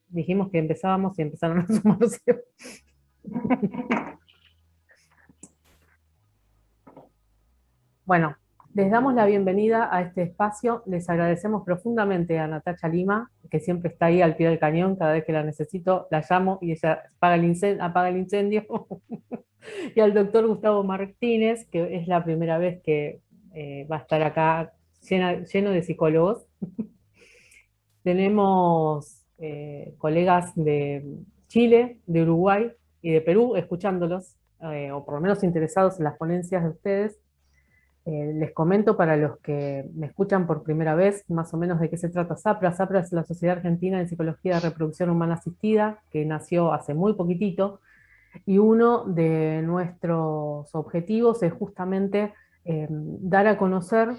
dijimos que empezábamos y empezaron a sumarse. Bueno, les damos la bienvenida a este espacio. Les agradecemos profundamente a Natacha Lima, que siempre está ahí al pie del cañón. Cada vez que la necesito, la llamo y ella apaga el incendio. Y al doctor Gustavo Martínez, que es la primera vez que va a estar acá lleno de psicólogos. Tenemos colegas de Chile, de Uruguay y de Perú escuchándolos, o por lo menos interesados en las ponencias de ustedes. Les comento para los que me escuchan por primera vez, más o menos de qué se trata SAPRA. SAPRA es la Sociedad Argentina de Psicología de Reproducción Humana Asistida, que nació hace muy poquitito, y uno de nuestros objetivos es justamente dar a conocer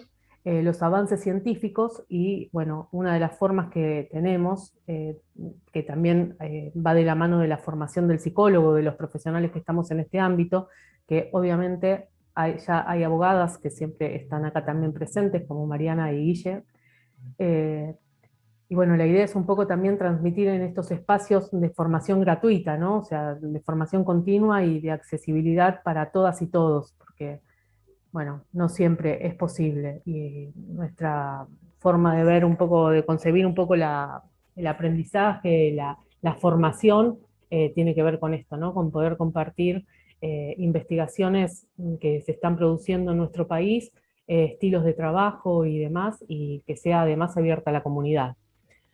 los avances científicos y, bueno, una de las formas que tenemos, que también va de la mano de la formación del psicólogo, de los profesionales que estamos en este ámbito, que obviamente ya hay abogadas que siempre están acá también presentes, como Mariana y Guille. eh, y bueno, la idea es un poco también transmitir en estos espacios de formación gratuita, ¿no? O sea, de formación continua y de accesibilidad para todas y todos, porque, bueno, no siempre es posible. Y nuestra forma de ver un poco, de concebir un poco el aprendizaje, la formación, tiene que ver con esto, ¿no? Con poder compartir investigaciones que se están produciendo en nuestro país, estilos de trabajo y demás, y que sea además abierta a la comunidad.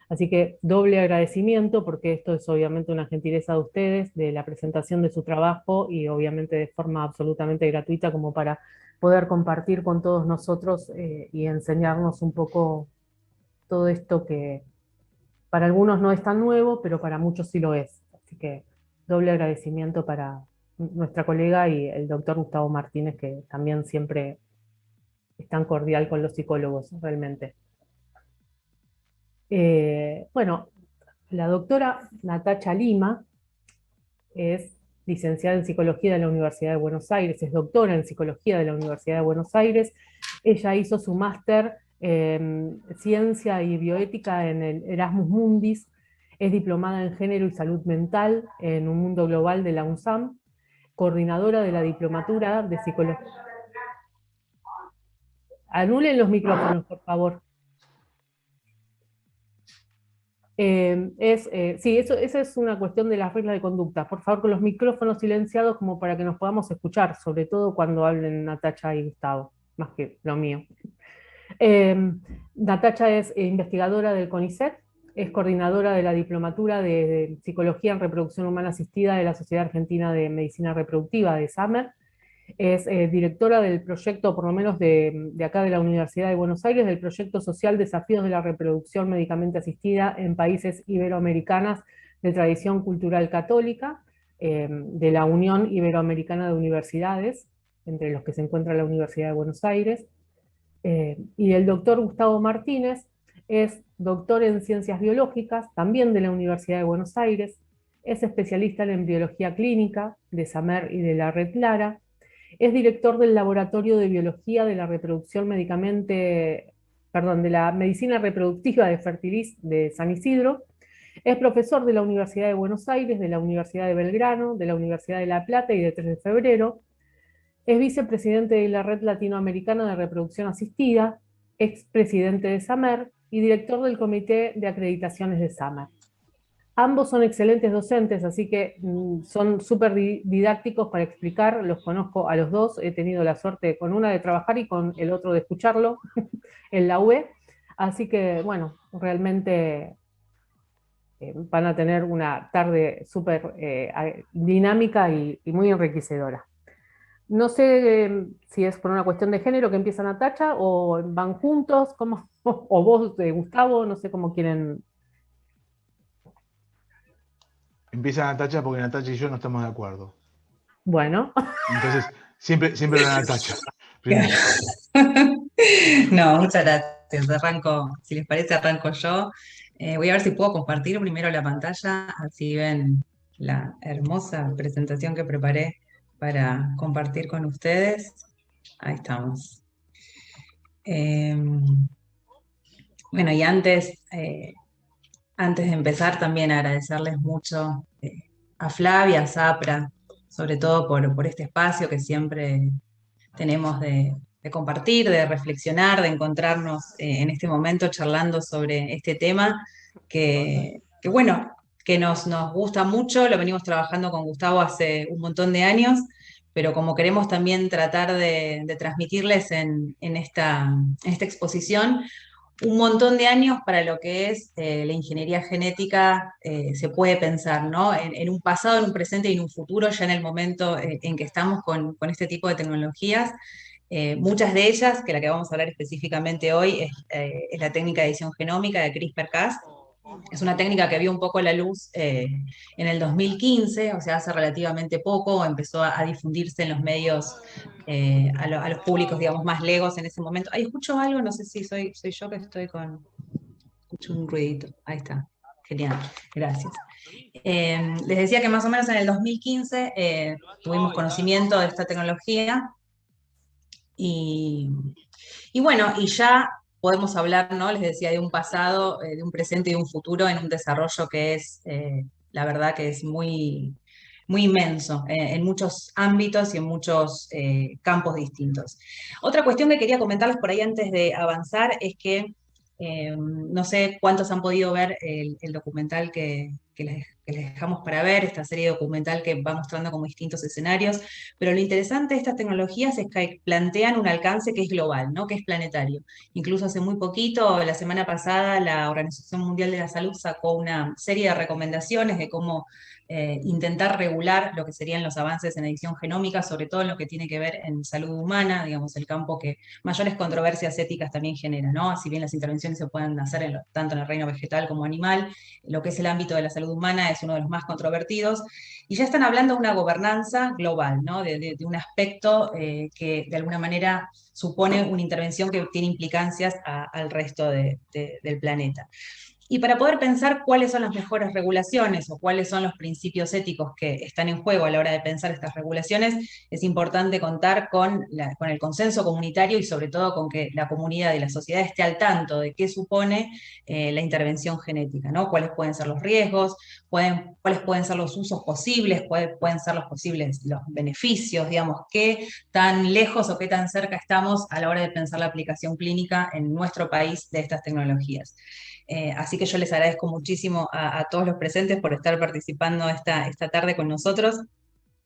Así que doble agradecimiento, porque esto es obviamente una gentileza de ustedes, de la presentación de su trabajo y obviamente de forma absolutamente gratuita como para poder compartir con todos nosotros y enseñarnos un poco todo esto que para algunos no es tan nuevo, pero para muchos sí lo es. Así que doble agradecimiento para nuestra colega y el doctor Gustavo Martínez, que también siempre es tan cordial con los psicólogos, realmente. Bueno, la doctora Natacha Lima es licenciada en Psicología de la Universidad de Buenos Aires, es doctora en Psicología de la Universidad de Buenos Aires. Ella hizo su máster en Ciencia y Bioética en el Erasmus Mundis, es diplomada en Género y Salud Mental en un mundo global de la UNSAM, coordinadora de la Diplomatura de Psicología. Anulen los micrófonos, por favor. Sí, esa es una cuestión de las reglas de conducta. Por favor, con los micrófonos silenciados como para que nos podamos escuchar, sobre todo cuando hablen Natacha y Gustavo, más que lo mío. Natacha es investigadora del CONICET, es coordinadora de la Diplomatura de Psicología en Reproducción Humana Asistida de la Sociedad Argentina de Medicina Reproductiva, de SAMER, es directora del proyecto, por lo menos de acá de la Universidad de Buenos Aires, del proyecto social Desafíos de la Reproducción Médicamente Asistida en Países Iberoamericanas de Tradición Cultural Católica, de la Unión Iberoamericana de Universidades, entre los que se encuentra la Universidad de Buenos Aires, y el doctor Gustavo Martínez es doctor en Ciencias Biológicas, también de la Universidad de Buenos Aires, es especialista en embriología clínica de SAMER y de la Red Lara, es director del Laboratorio de Biología de la Reproducción de la Medicina Reproductiva de Fertiliz de San Isidro, es profesor de la Universidad de Buenos Aires, de la Universidad de Belgrano, de la Universidad de La Plata y de 3 de Febrero, es vicepresidente de la Red Latinoamericana de Reproducción Asistida, expresidente de SAMER y director del Comité de Acreditaciones de SAMER. Ambos son excelentes docentes, así que son súper didácticos para explicar, los conozco a los dos, he tenido la suerte con una de trabajar y con el otro de escucharlo en la UE, así que bueno, realmente van a tener una tarde súper dinámica y muy enriquecedora. No sé si es por una cuestión de género que empiezan a Tacha o van juntos, ¿cómo? O vos, Gustavo, no sé cómo quieren. Empieza Natacha porque Natacha y yo no estamos de acuerdo. Bueno, Entonces, siempre la Natacha. Primero. No, muchas gracias. Arranco, si les parece, arranco yo. Voy a ver si puedo compartir primero la pantalla, así ven la hermosa presentación que preparé para compartir con ustedes. Ahí estamos. Bueno, y antes Antes de empezar, también agradecerles mucho a Flavia, a Sapra, sobre todo por este espacio que siempre tenemos de compartir, de reflexionar, de encontrarnos en este momento charlando sobre este tema que bueno, que nos gusta mucho, lo venimos trabajando con Gustavo hace un montón de años, pero como queremos también tratar de transmitirles en esta exposición, un montón de años para lo que es la ingeniería genética se puede pensar, ¿no? En un pasado, en un presente y en un futuro, ya en el momento en que estamos con este tipo de tecnologías. Muchas de ellas, que la que vamos a hablar específicamente hoy, es la técnica de edición genómica de CRISPR-Cas. Es una técnica que vio un poco la luz en el 2015, o sea, hace relativamente poco, empezó a difundirse en los medios a los públicos, digamos, más legos en ese momento. Ahí escucho algo, no sé si soy yo que estoy con... Escucho un ruidito, ahí está. Genial, gracias. Les decía que más o menos en el 2015 tuvimos conocimiento de esta tecnología y, y bueno, y ya podemos hablar, ¿no? Les decía, de un pasado, de un presente y de un futuro en un desarrollo que es, la verdad que es muy inmenso en muchos ámbitos y en muchos campos distintos. Otra cuestión que quería comentarles por ahí antes de avanzar es que no sé cuántos han podido ver el documental que les dejamos para ver, esta serie documental que va mostrando como distintos escenarios, pero lo interesante de estas tecnologías es que plantean un alcance que es global, ¿no? Que es planetario. Incluso hace muy poquito, la semana pasada, la Organización Mundial de la Salud sacó una serie de recomendaciones de cómo intentar regular lo que serían los avances en edición genómica, sobre todo en lo que tiene que ver en salud humana, digamos, el campo que mayores controversias éticas también genera, ¿no? Si bien las intervenciones se pueden hacer tanto en el reino vegetal como animal, lo que es el ámbito de la salud humana es uno de los más controvertidos, y ya están hablando de una gobernanza global, ¿no? De un aspecto que de alguna manera supone una intervención que tiene implicancias al resto del planeta. Y para poder pensar cuáles son las mejores regulaciones o cuáles son los principios éticos que están en juego a la hora de pensar estas regulaciones, es importante contar con el consenso comunitario y sobre todo con que la comunidad y la sociedad esté al tanto de qué supone la intervención genética, ¿no? Cuáles pueden ser los riesgos, cuáles pueden ser los usos posibles, cuáles pueden ser los beneficios, digamos, qué tan lejos o qué tan cerca estamos a la hora de pensar la aplicación clínica en nuestro país de estas tecnologías. Así que yo les agradezco muchísimo a todos los presentes por estar participando esta tarde con nosotros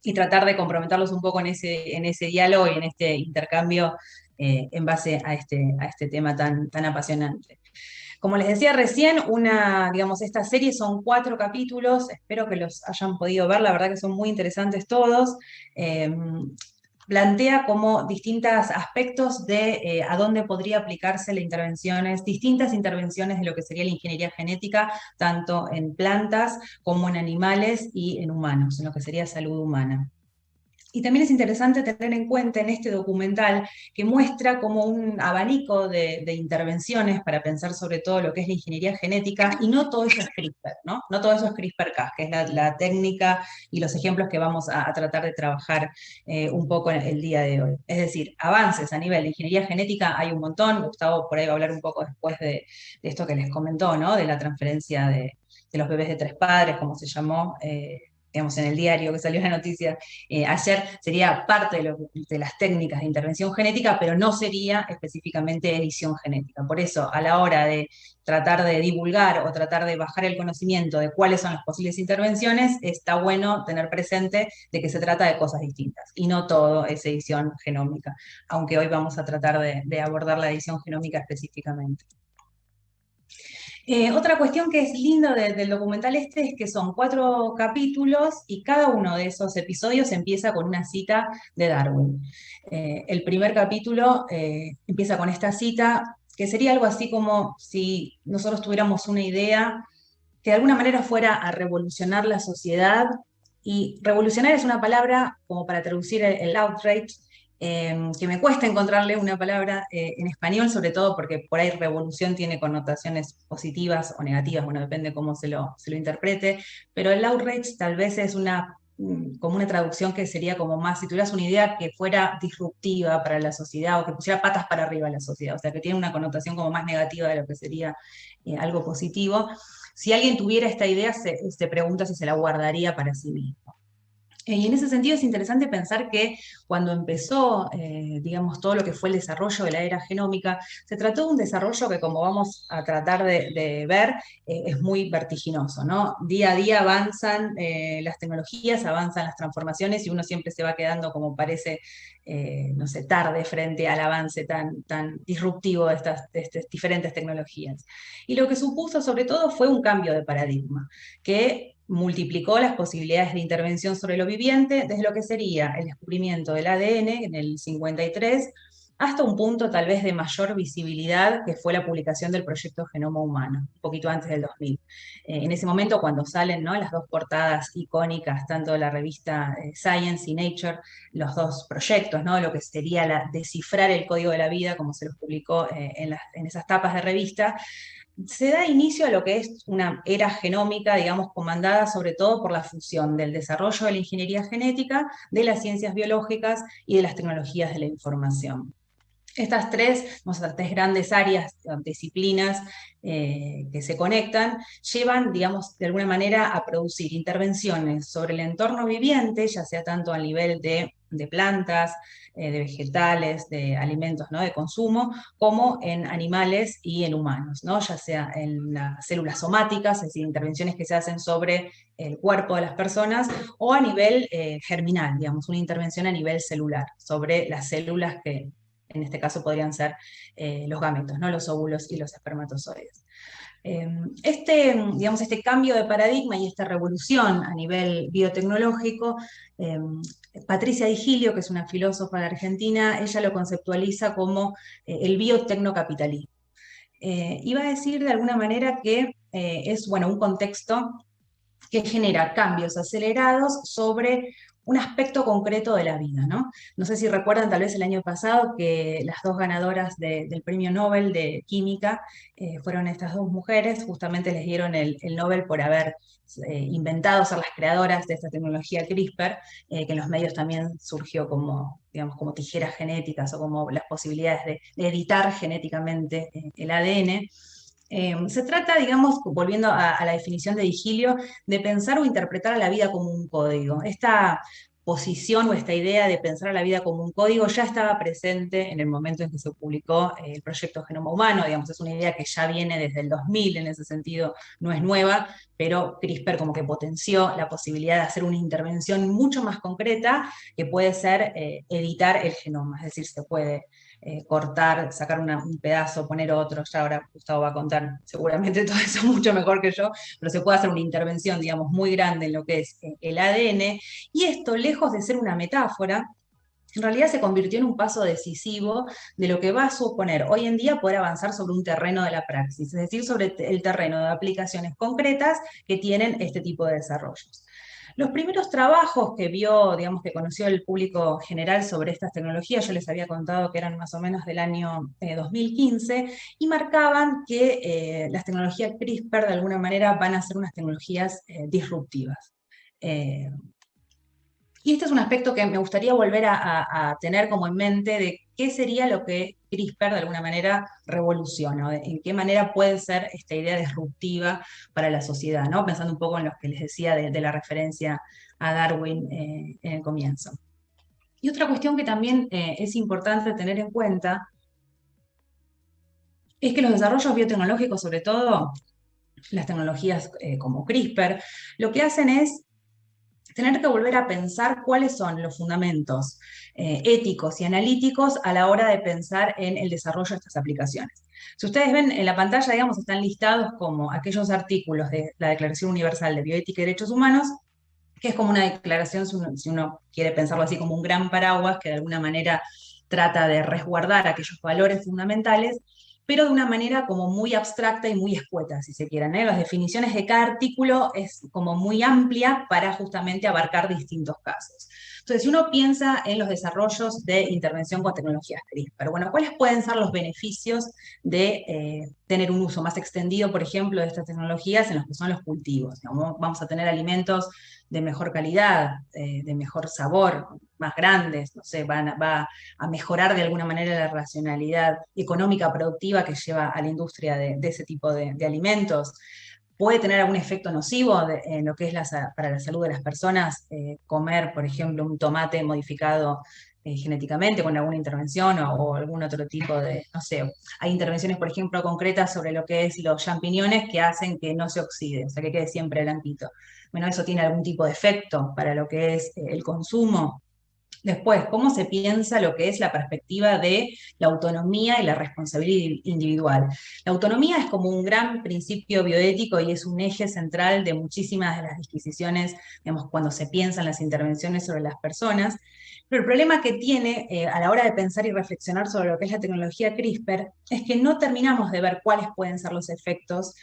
y tratar de comprometerlos un poco en ese diálogo y en este intercambio en base a este tema tan apasionante. Como les decía recién, digamos, esta serie son 4 capítulos, espero que los hayan podido ver, la verdad que son muy interesantes todos. Plantea como distintos aspectos de a dónde podría aplicarse distintas intervenciones de lo que sería la ingeniería genética, tanto en plantas como en animales y en humanos, en lo que sería salud humana. Y también es interesante tener en cuenta en este documental que muestra como un abanico de intervenciones para pensar sobre todo lo que es la ingeniería genética, y no todo eso es CRISPR, ¿no? No todo eso es CRISPR-Cas, que es la técnica y los ejemplos que vamos a tratar de trabajar un poco en el día de hoy. Es decir, avances a nivel de ingeniería genética hay un montón. Gustavo por ahí va a hablar un poco después de esto que les comentó, ¿no? De la transferencia de los bebés de 3 padres, como se llamó, digamos, en el diario que salió la noticia ayer, sería parte de las técnicas de intervención genética, pero no sería específicamente edición genética. Por eso, a la hora de tratar de divulgar o tratar de bajar el conocimiento de cuáles son las posibles intervenciones, está bueno tener presente de que se trata de cosas distintas, y no todo es edición genómica, aunque hoy vamos a tratar de abordar la edición genómica específicamente. Otra cuestión que es lindo del documental es que son 4 capítulos y cada uno de esos episodios empieza con una cita de Darwin. El primer capítulo empieza con esta cita, que sería algo así como si nosotros tuviéramos una idea que de alguna manera fuera a revolucionar la sociedad, y revolucionar es una palabra como para traducir el outrage, que me cuesta encontrarle una palabra en español, sobre todo porque por ahí revolución tiene connotaciones positivas o negativas, bueno, depende cómo se lo interprete, pero el outrage tal vez es como una traducción que sería como más, si tuvieras una idea que fuera disruptiva para la sociedad o que pusiera patas para arriba a la sociedad, o sea, que tiene una connotación como más negativa de lo que sería algo positivo. si alguien tuviera esta idea, se pregunta si se la guardaría para sí mismo. Y en ese sentido es interesante pensar que cuando empezó, digamos, todo lo que fue el desarrollo de la era genómica, se trató de un desarrollo que, como vamos a tratar de ver, es muy vertiginoso, ¿no? Día a día avanzan las tecnologías, avanzan las transformaciones y uno siempre se va quedando, como parece, no sé, tarde frente al avance tan disruptivo de estas diferentes tecnologías. Y lo que supuso sobre todo fue un cambio de paradigma, que multiplicó las posibilidades de intervención sobre lo viviente desde lo que sería el descubrimiento del ADN en el 53 hasta un punto tal vez de mayor visibilidad, que fue la publicación del proyecto Genoma Humano, un poquito antes del 2000. En ese momento, cuando salen, ¿no?, las dos portadas icónicas, tanto de la revista Science y Nature, los dos proyectos, ¿no?, lo que sería descifrar el código de la vida, como se los publicó en esas tapas de revista, se da inicio a lo que es una era genómica, digamos, comandada sobre todo por la fusión del desarrollo de la ingeniería genética, de las ciencias biológicas y de las tecnologías de la información. Estas tres grandes áreas, disciplinas que se conectan, llevan, digamos, de alguna manera a producir intervenciones sobre el entorno viviente, ya sea tanto a nivel de plantas, de vegetales, de alimentos, ¿no?, de consumo, como en animales y en humanos, ¿no?, ya sea en las células somáticas, es decir, intervenciones que se hacen sobre el cuerpo de las personas, o a nivel germinal, digamos, una intervención a nivel celular, sobre las células que en este caso podrían ser los gametos, ¿no?, los óvulos y los espermatozoides. Digamos, este cambio de paradigma y esta revolución a nivel biotecnológico, Patricia Di Giglio, que es una filósofa de Argentina, ella lo conceptualiza como el biotecnocapitalismo. Iba a decir de alguna manera que es, bueno, un contexto que genera cambios acelerados sobre un aspecto concreto de la vida, ¿no? No sé si recuerdan tal vez el año pasado que las dos ganadoras del Premio Nobel de Química fueron estas dos mujeres, justamente les dieron el Nobel por haber inventado, ser las creadoras de esta tecnología CRISPR, que en los medios también surgió como, digamos, como tijeras genéticas o como las posibilidades de editar genéticamente el ADN. Se trata, digamos, volviendo a la definición de Di Giglio, de pensar o interpretar a la vida como un código. Esta posición o esta idea de pensar a la vida como un código ya estaba presente en el momento en que se publicó el proyecto Genoma Humano, digamos, es una idea que ya viene desde el 2000, en ese sentido no es nueva, pero CRISPR como que potenció la posibilidad de hacer una intervención mucho más concreta, que puede ser editar el genoma, es decir, se puede cortar, sacar un pedazo, poner otro, ya ahora Gustavo va a contar seguramente todo eso mucho mejor que yo, pero se puede hacer una intervención, digamos, muy grande en lo que es el ADN, y esto, lejos de ser una metáfora, en realidad se convirtió en un paso decisivo de lo que va a suponer hoy en día poder avanzar sobre un terreno de la praxis, es decir, sobre el terreno de aplicaciones concretas que tienen este tipo de desarrollos. Los primeros trabajos que vio, digamos, que conoció el público general sobre estas tecnologías, yo les había contado que eran más o menos del año 2015, y marcaban que las tecnologías CRISPR de alguna manera van a ser unas tecnologías disruptivas. Y este es un aspecto que me gustaría volver a tener como en mente de qué sería lo que CRISPR de alguna manera revoluciona, en qué manera puede ser esta idea disruptiva para la sociedad, ¿no? Pensando un poco en lo que les decía de la referencia a Darwin en el comienzo. Y otra cuestión que también es importante tener en cuenta es que los desarrollos biotecnológicos, sobre todo las tecnologías como CRISPR, lo que hacen es tener que volver a pensar cuáles son los fundamentos éticos y analíticos a la hora de pensar en el desarrollo de estas aplicaciones. Si ustedes ven en la pantalla, digamos, están listados como aquellos artículos de la Declaración Universal de Bioética y Derechos Humanos, que es como una declaración, si uno quiere pensarlo así, como un gran paraguas que de alguna manera trata de resguardar aquellos valores fundamentales, pero de una manera como muy abstracta y muy escueta, si se quieren, ¿eh? Las definiciones de cada artículo es como muy amplia para justamente abarcar distintos casos. Entonces, si uno piensa en los desarrollos de intervención con tecnologías CRISPR, bueno, ¿cuáles pueden ser los beneficios de tener un uso más extendido, por ejemplo, de estas tecnologías en los que son los cultivos? Vamos a tener alimentos de mejor calidad, de mejor sabor, más grandes, no sé, va a mejorar de alguna manera la racionalidad económica productiva que lleva a la industria de ese tipo de alimentos. puede tener algún efecto nocivo en lo que es para la salud de las personas, comer, por ejemplo, un tomate modificado genéticamente con alguna intervención o algún otro tipo de, no sé, hay intervenciones, por ejemplo, concretas sobre lo que es los champiñones que hacen que no se oxide, o sea, que quede siempre blanquito. Bueno, ¿eso tiene algún tipo de efecto para lo que es el consumo? Después, ¿cómo se piensa lo que es la perspectiva de la autonomía y la responsabilidad individual? La autonomía es como un gran principio bioético y es un eje central de muchísimas de las disquisiciones, digamos, cuando se piensan las intervenciones sobre las personas. Pero el problema que tiene a la hora de pensar y reflexionar sobre lo que es la tecnología CRISPR es que no terminamos de ver cuáles pueden ser los efectos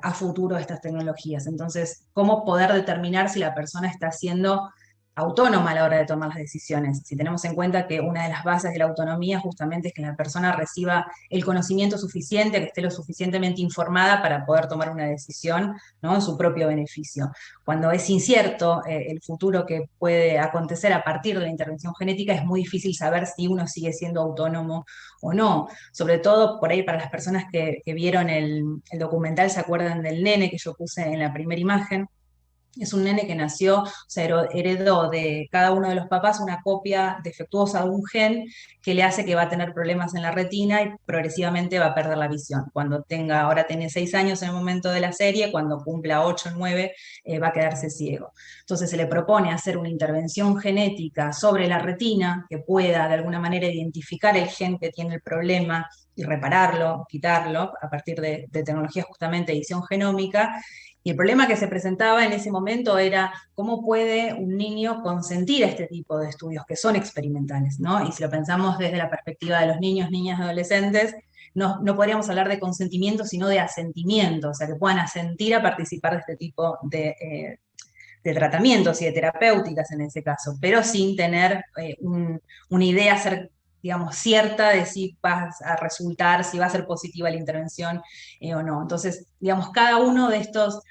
a futuro de estas tecnologías. Entonces, ¿cómo poder determinar si la persona está siendo autónoma a la hora de tomar las decisiones? Si tenemos en cuenta que una de las bases de la autonomía justamente es que la persona reciba el conocimiento suficiente, que esté lo suficientemente informada para poder tomar una decisión, ¿no?, en su propio beneficio. Cuando es incierto el futuro que puede acontecer a partir de la intervención genética, es muy difícil saber si uno sigue siendo autónomo o no. Sobre todo por ahí para las personas que vieron el documental, se acuerdan del nene que yo puse en la primera imagen. Es un nene que nació, o sea, heredó de cada uno de los papás una copia defectuosa de un gen que le hace que va a tener problemas en la retina y progresivamente va a perder la visión. Ahora tiene 6 años en el momento de la serie, cuando cumpla 8 o 9, va a quedarse ciego. Entonces se le propone hacer una intervención genética sobre la retina que pueda de alguna manera identificar el gen que tiene el problema y repararlo, quitarlo, a partir de tecnologías justamente de edición genómica. Y el problema que se presentaba en ese momento era cómo puede un niño consentir este tipo de estudios que son experimentales, ¿no? Y si lo pensamos desde la perspectiva de los niños, niñas, adolescentes, no podríamos hablar de consentimiento, sino de asentimiento, o sea, que puedan asentir a participar de este tipo de tratamientos y de terapéuticas en ese caso, pero sin tener una idea digamos, cierta de si va a resultar, si va a ser positiva la intervención o no. Entonces, digamos, cada uno de estos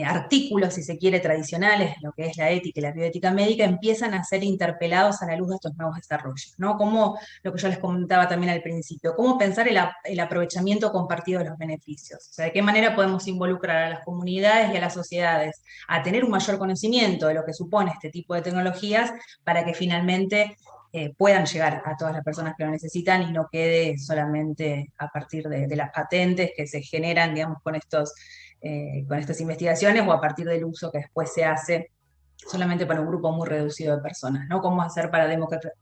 artículos, si se quiere, tradicionales, lo que es la ética y la bioética médica, empiezan a ser interpelados a la luz de estos nuevos desarrollos, ¿no? Como lo que yo les comentaba también al principio, cómo pensar el aprovechamiento compartido de los beneficios, o sea, de qué manera podemos involucrar a las comunidades y a las sociedades a tener un mayor conocimiento de lo que supone este tipo de tecnologías para que finalmente puedan llegar a todas las personas que lo necesitan y no quede solamente a partir de las patentes que se generan, digamos, con estas investigaciones o a partir del uso que después se hace solamente para un grupo muy reducido de personas, ¿no? ¿Cómo hacer para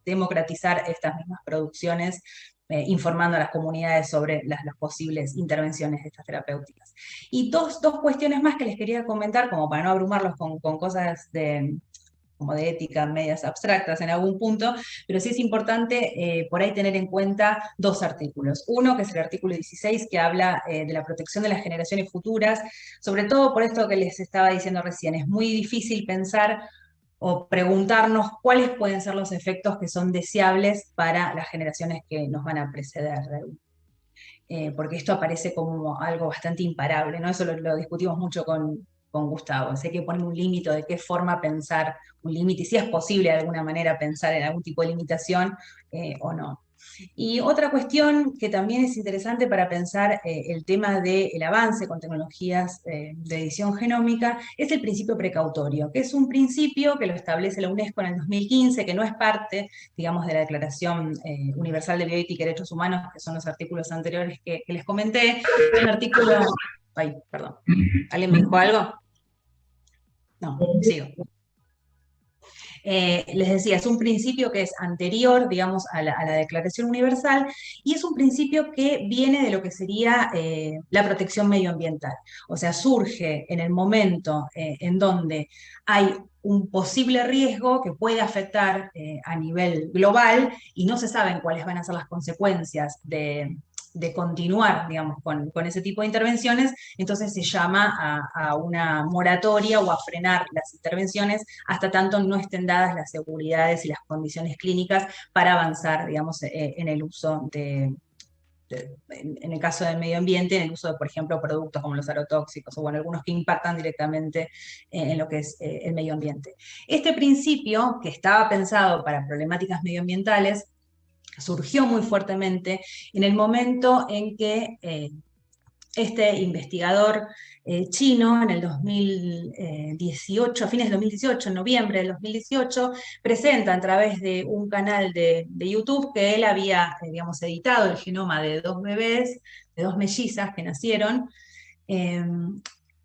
democratizar estas mismas producciones, informando a las comunidades sobre las posibles intervenciones de estas terapéuticas? Y dos cuestiones más que les quería comentar, como para no abrumarlos con cosas como de ética medias abstractas en algún punto, pero sí es importante por ahí tener en cuenta 2 artículos. Uno, que es el artículo 16, que habla de la protección de las generaciones futuras, sobre todo por esto que les estaba diciendo recién. Es muy difícil pensar o preguntarnos cuáles pueden ser los efectos que son deseables para las generaciones que nos van a preceder. Porque esto aparece como algo bastante imparable, ¿no? Eso lo discutimos mucho con Gustavo. O sea, hay que poner un límite de qué forma pensar un límite, y si es posible de alguna manera pensar en algún tipo de limitación o no. Y otra cuestión que también es interesante para pensar el tema del avance con tecnologías de edición genómica es el principio precautorio, que es un principio que lo establece la UNESCO en el 2015, que no es parte, digamos, de la Declaración Universal de Bioética y Derechos Humanos, que son los artículos anteriores que les comenté. Es un artículo... Ay, perdón. ¿Alguien me dijo algo? No, sigo. Les decía, es un principio que es anterior, digamos, a la Declaración Universal, y es un principio que viene de lo que sería la protección medioambiental. O sea, surge en el momento en donde hay un posible riesgo que puede afectar a nivel global y no se saben cuáles van a ser las consecuencias de continuar, digamos, con ese tipo de intervenciones. Entonces se llama a una moratoria o a frenar las intervenciones hasta tanto no estén dadas las seguridades y las condiciones clínicas para avanzar, digamos, en el uso en el caso del medio ambiente, en el uso de, por ejemplo, productos como los agrotóxicos, o bueno, algunos que impactan directamente en lo que es el medio ambiente. Este principio, que estaba pensado para problemáticas medioambientales, surgió muy fuertemente en el momento en que este investigador chino en el 2018, a fines del 2018, en noviembre del 2018, presenta a través de un canal de YouTube que él había, digamos, editado el genoma de 2 bebés, de 2 mellizas que nacieron,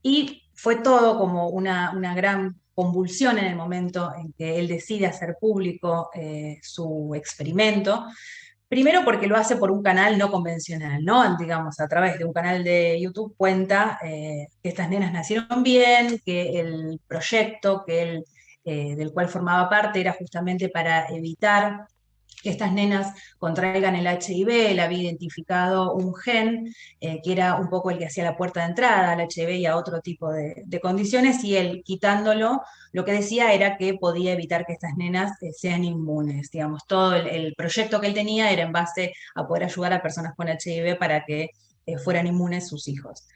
y fue todo como una gran convulsión en el momento en que él decide hacer público su experimento. Primero porque lo hace por un canal no convencional, ¿no? Digamos, a través de un canal de YouTube cuenta que estas nenas nacieron bien, que el proyecto del cual formaba parte era justamente para evitar que estas nenas contraigan el HIV. Él había identificado un gen que era un poco el que hacía la puerta de entrada al HIV y a otro tipo de condiciones, y él quitándolo, lo que decía era que podía evitar que estas nenas sean inmunes. Digamos, todo el proyecto que él tenía era en base a poder ayudar a personas con HIV para que fueran inmunes sus hijos.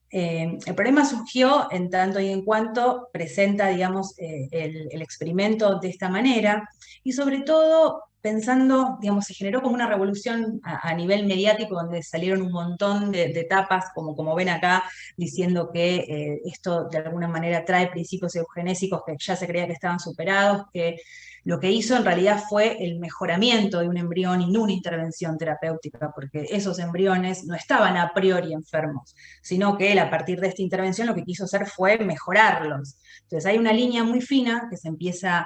El problema surgió en tanto y en cuanto presenta, digamos, el experimento de esta manera, y sobre todo pensando, digamos, se generó como una revolución a nivel mediático, donde salieron un montón de tapas, como ven acá, diciendo que esto de alguna manera trae principios eugenésicos que ya se creía que estaban superados, que lo que hizo en realidad fue el mejoramiento de un embrión y no una intervención terapéutica, porque esos embriones no estaban a priori enfermos, sino que él, a partir de esta intervención, lo que quiso hacer fue mejorarlos. Entonces hay una línea muy fina que se empieza,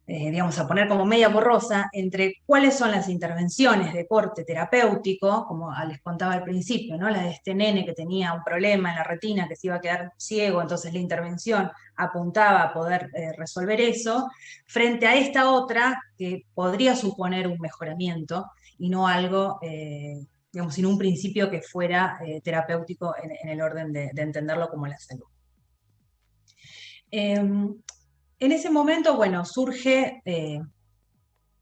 digamos, a poner como media borrosa entre cuáles son las intervenciones de corte terapéutico, como les contaba al principio, ¿no? La de este nene que tenía un problema en la retina, que se iba a quedar ciego, entonces la intervención apuntaba a poder resolver eso, frente a esta otra que podría suponer un mejoramiento y no algo, digamos, sin un principio que fuera terapéutico en el orden de entenderlo como la salud. En ese momento, bueno, surge,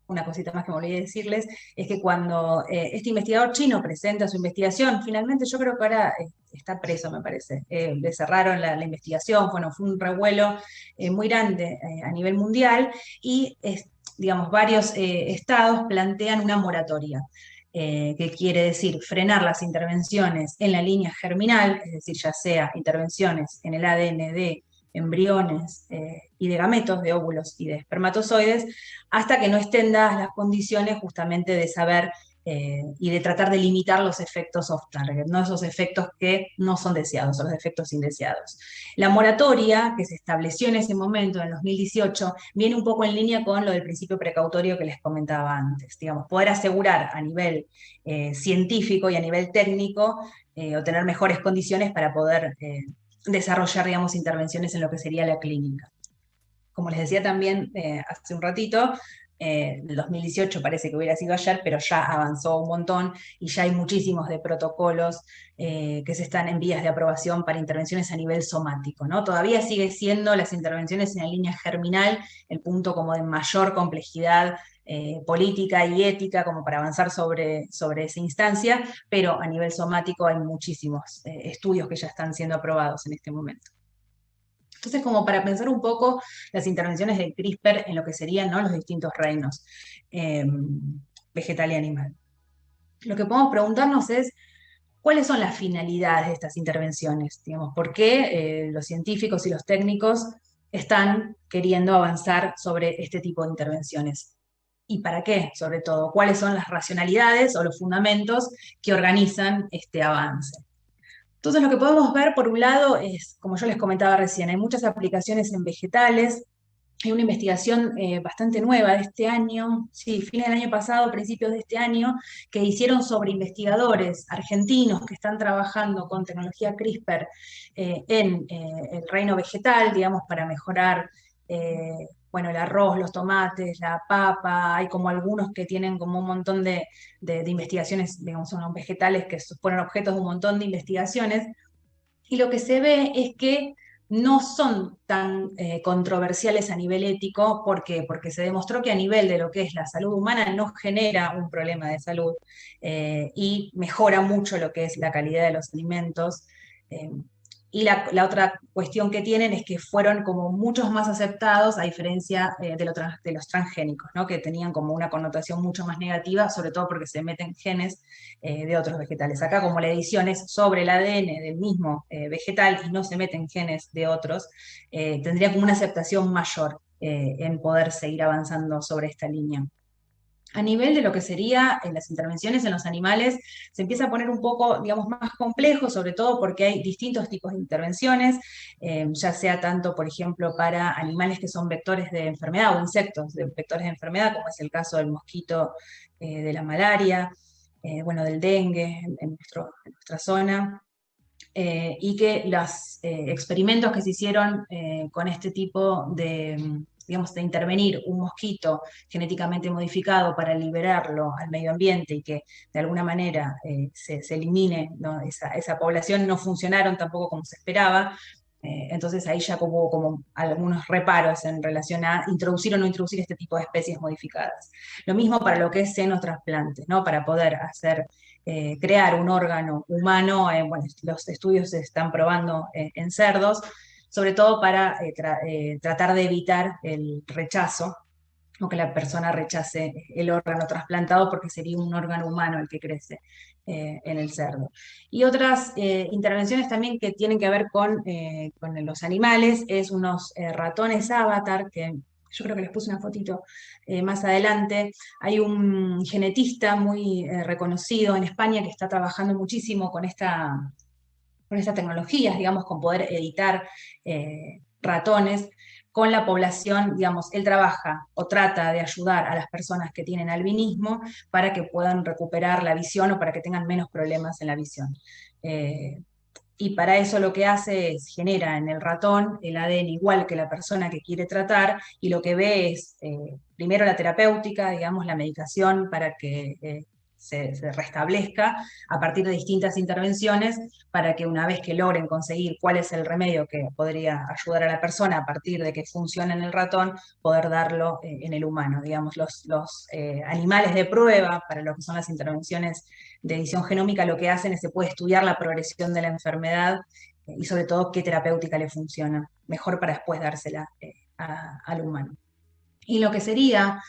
una cosita más que me olvidé decirles, es que cuando este investigador chino presenta su investigación, finalmente yo creo que ahora está preso, me parece, le cerraron la investigación, bueno, fue un revuelo muy grande a nivel mundial, y digamos, varios estados plantean una moratoria. Que quiere decir frenar las intervenciones en la línea germinal, es decir, ya sea intervenciones en el ADN de embriones y de gametos, de óvulos y de espermatozoides, hasta que no estén dadas las condiciones justamente de saber y de tratar de limitar los efectos off-target, ¿no? Esos efectos que no son deseados, son los efectos indeseados. La moratoria que se estableció en ese momento, en 2018, viene un poco en línea con lo del principio precautorio que les comentaba antes, digamos, poder asegurar a nivel científico y a nivel técnico o tener mejores condiciones para poder desarrollar, digamos, intervenciones en lo que sería la clínica. Como les decía también hace un ratito, el 2018 parece que hubiera sido ayer, pero ya avanzó un montón y ya hay muchísimos de protocolos que se están en vías de aprobación para intervenciones a nivel somático, ¿no? Todavía sigue siendo las intervenciones en la línea germinal el punto como de mayor complejidad política y ética como para avanzar sobre esa instancia, pero a nivel somático hay muchísimos estudios que ya están siendo aprobados en este momento. Entonces, como para pensar un poco las intervenciones del CRISPR en lo que serían, ¿no?, los distintos reinos, vegetal y animal. Lo que podemos preguntarnos es, ¿cuáles son las finalidades de estas intervenciones? Digamos, ¿por qué los científicos y los técnicos están queriendo avanzar sobre este tipo de intervenciones? ¿Y para qué, sobre todo? ¿Cuáles son las racionalidades o los fundamentos que organizan este avance? Entonces lo que podemos ver por un lado es, como yo les comentaba recién, hay muchas aplicaciones en vegetales. Hay una investigación bastante nueva de este año, sí, fines del año pasado, principios de este año, que hicieron sobre investigadores argentinos que están trabajando con tecnología CRISPR en el reino vegetal, digamos, para mejorar bueno, el arroz, los tomates, la papa. Hay como algunos que tienen como un montón de investigaciones, digamos, son vegetales que fueron objetos de un montón de investigaciones, y lo que se ve es que no son tan controversiales a nivel ético. ¿Por qué? Porque se demostró que a nivel de lo que es la salud humana no genera un problema de salud y mejora mucho lo que es la calidad de los alimentos. Y la otra cuestión que tienen es que fueron como muchos más aceptados, a diferencia de los transgénicos, ¿no? Que tenían como una connotación mucho más negativa, sobre todo porque se meten genes de otros vegetales. Acá, como la edición es sobre el ADN del mismo vegetal y no se meten genes de otros, tendría como una aceptación mayor en poder seguir avanzando sobre esta línea. A nivel de lo que sería las intervenciones en los animales, se empieza a poner un poco, digamos, más complejo, sobre todo porque hay distintos tipos de intervenciones, ya sea tanto, por ejemplo, para animales que son vectores de enfermedad o insectos de vectores de enfermedad, como es el caso del mosquito de la malaria, bueno, del dengue en nuestra zona, y que los experimentos que se hicieron con este tipo de, digamos, de intervenir un mosquito genéticamente modificado para liberarlo al medio ambiente y que de alguna manera se elimine, ¿no? esa población, no funcionaron tampoco como se esperaba. Entonces ahí ya hubo como algunos reparos en relación a introducir o no introducir este tipo de especies modificadas. Lo mismo para lo que es xenotrasplantes, ¿no? Para poder hacer crear un órgano humano, bueno, los estudios se están probando en cerdos, sobre todo para tratar de evitar el rechazo, o que la persona rechace el órgano trasplantado porque sería un órgano humano el que crece en el cerdo. Y otras intervenciones también que tienen que ver con los animales, es unos ratones avatar que yo creo que les puse una fotito más adelante. Hay un genetista muy reconocido en España que está trabajando muchísimo con estas tecnologías, digamos, con poder editar ratones con la población, digamos, él trabaja o trata de ayudar a las personas que tienen albinismo para que puedan recuperar la visión o para que tengan menos problemas en la visión. Y para eso lo que hace es genera en el ratón el ADN igual que la persona que quiere tratar, y lo que ve es primero la terapéutica, digamos, la medicación para que se restablezca a partir de distintas intervenciones, para que una vez que logren conseguir cuál es el remedio que podría ayudar a la persona a partir de que funcione en el ratón, poder darlo en el humano. Digamos, los animales de prueba para lo que son las intervenciones de edición genómica lo que hacen es se puede estudiar la progresión de la enfermedad y sobre todo qué terapéutica le funciona mejor para después dársela al humano. Y lo que sería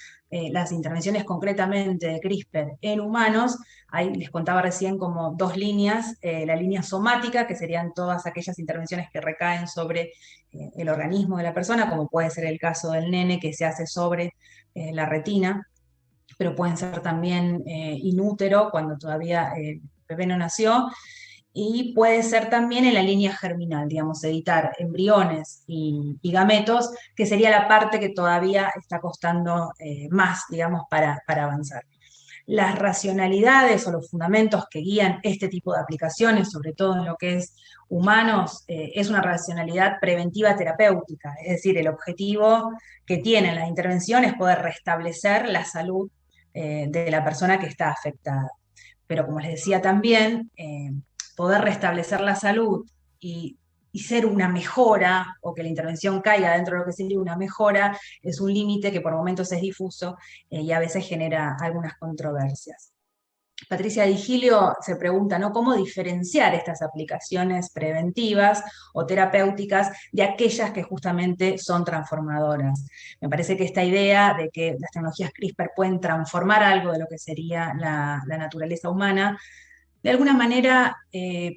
las intervenciones concretamente de CRISPR en humanos, ahí les contaba recién como dos líneas, la línea somática, que serían todas aquellas intervenciones que recaen sobre el organismo de la persona, como puede ser el caso del nene que se hace sobre la retina, pero pueden ser también in útero, cuando todavía el bebé no nació, y puede ser también en la línea germinal, digamos, editar embriones y gametos, que sería la parte que todavía está costando más, digamos, para avanzar. Las racionalidades o los fundamentos que guían este tipo de aplicaciones, sobre todo en lo que es humanos, es una racionalidad preventiva terapéutica, es decir, el objetivo que tienen las intervenciones es poder restablecer la salud de la persona que está afectada. Pero como les decía también, poder restablecer la salud y ser una mejora, o que la intervención caiga dentro de lo que sería una mejora, es un límite que por momentos es difuso y a veces genera algunas controversias. Patricia Digilio se pregunta, ¿no?, cómo diferenciar estas aplicaciones preventivas o terapéuticas de aquellas que justamente son transformadoras. Me parece que esta idea de que las tecnologías CRISPR pueden transformar algo de lo que sería la naturaleza humana, de alguna manera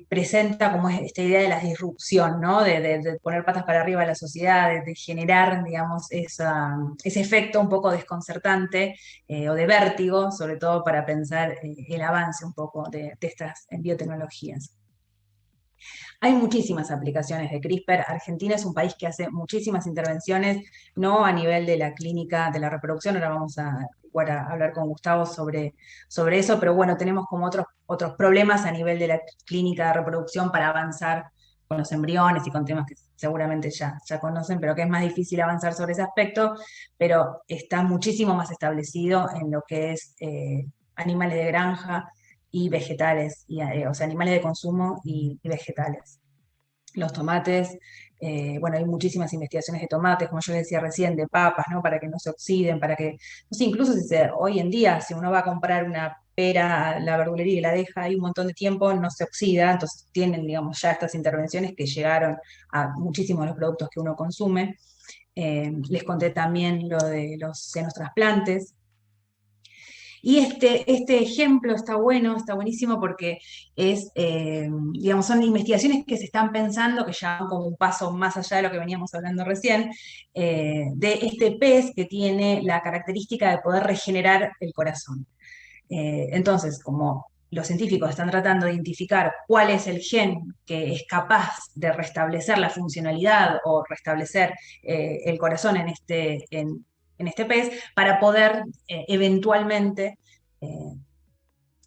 presenta como esta idea de la disrupción, ¿no? De poner patas para arriba a la sociedad, de generar, digamos, ese efecto un poco desconcertante o de vértigo, sobre todo para pensar el avance un poco de estas biotecnologías. Hay muchísimas aplicaciones de CRISPR. Argentina es un país que hace muchísimas intervenciones, no a nivel de la clínica de la reproducción, ahora vamos a hablar con Gustavo sobre eso, pero bueno, tenemos como otros problemas a nivel de la clínica de reproducción para avanzar con los embriones y con temas que seguramente ya conocen, pero que es más difícil avanzar sobre ese aspecto, pero está muchísimo más establecido en lo que es animales de granja y vegetales, o sea, animales de consumo y vegetales. Los tomates, bueno, hay muchísimas investigaciones de tomates, como yo decía recién, de papas, ¿no? Para que no se oxiden, para que, no sé, incluso hoy en día, si uno va a comprar una espera la verdulería y la deja ahí un montón de tiempo, no se oxida, entonces tienen, digamos, ya estas intervenciones que llegaron a muchísimos de los productos que uno consume. Les conté también lo de los senos trasplantes. Y este ejemplo está bueno, está buenísimo porque digamos, son investigaciones que se están pensando, que ya van como un paso más allá de lo que veníamos hablando recién, de este pez que tiene la característica de poder regenerar el corazón. Entonces, como los científicos están tratando de identificar cuál es el gen que es capaz de restablecer la funcionalidad o restablecer el corazón en este pez, para poder eventualmente eh,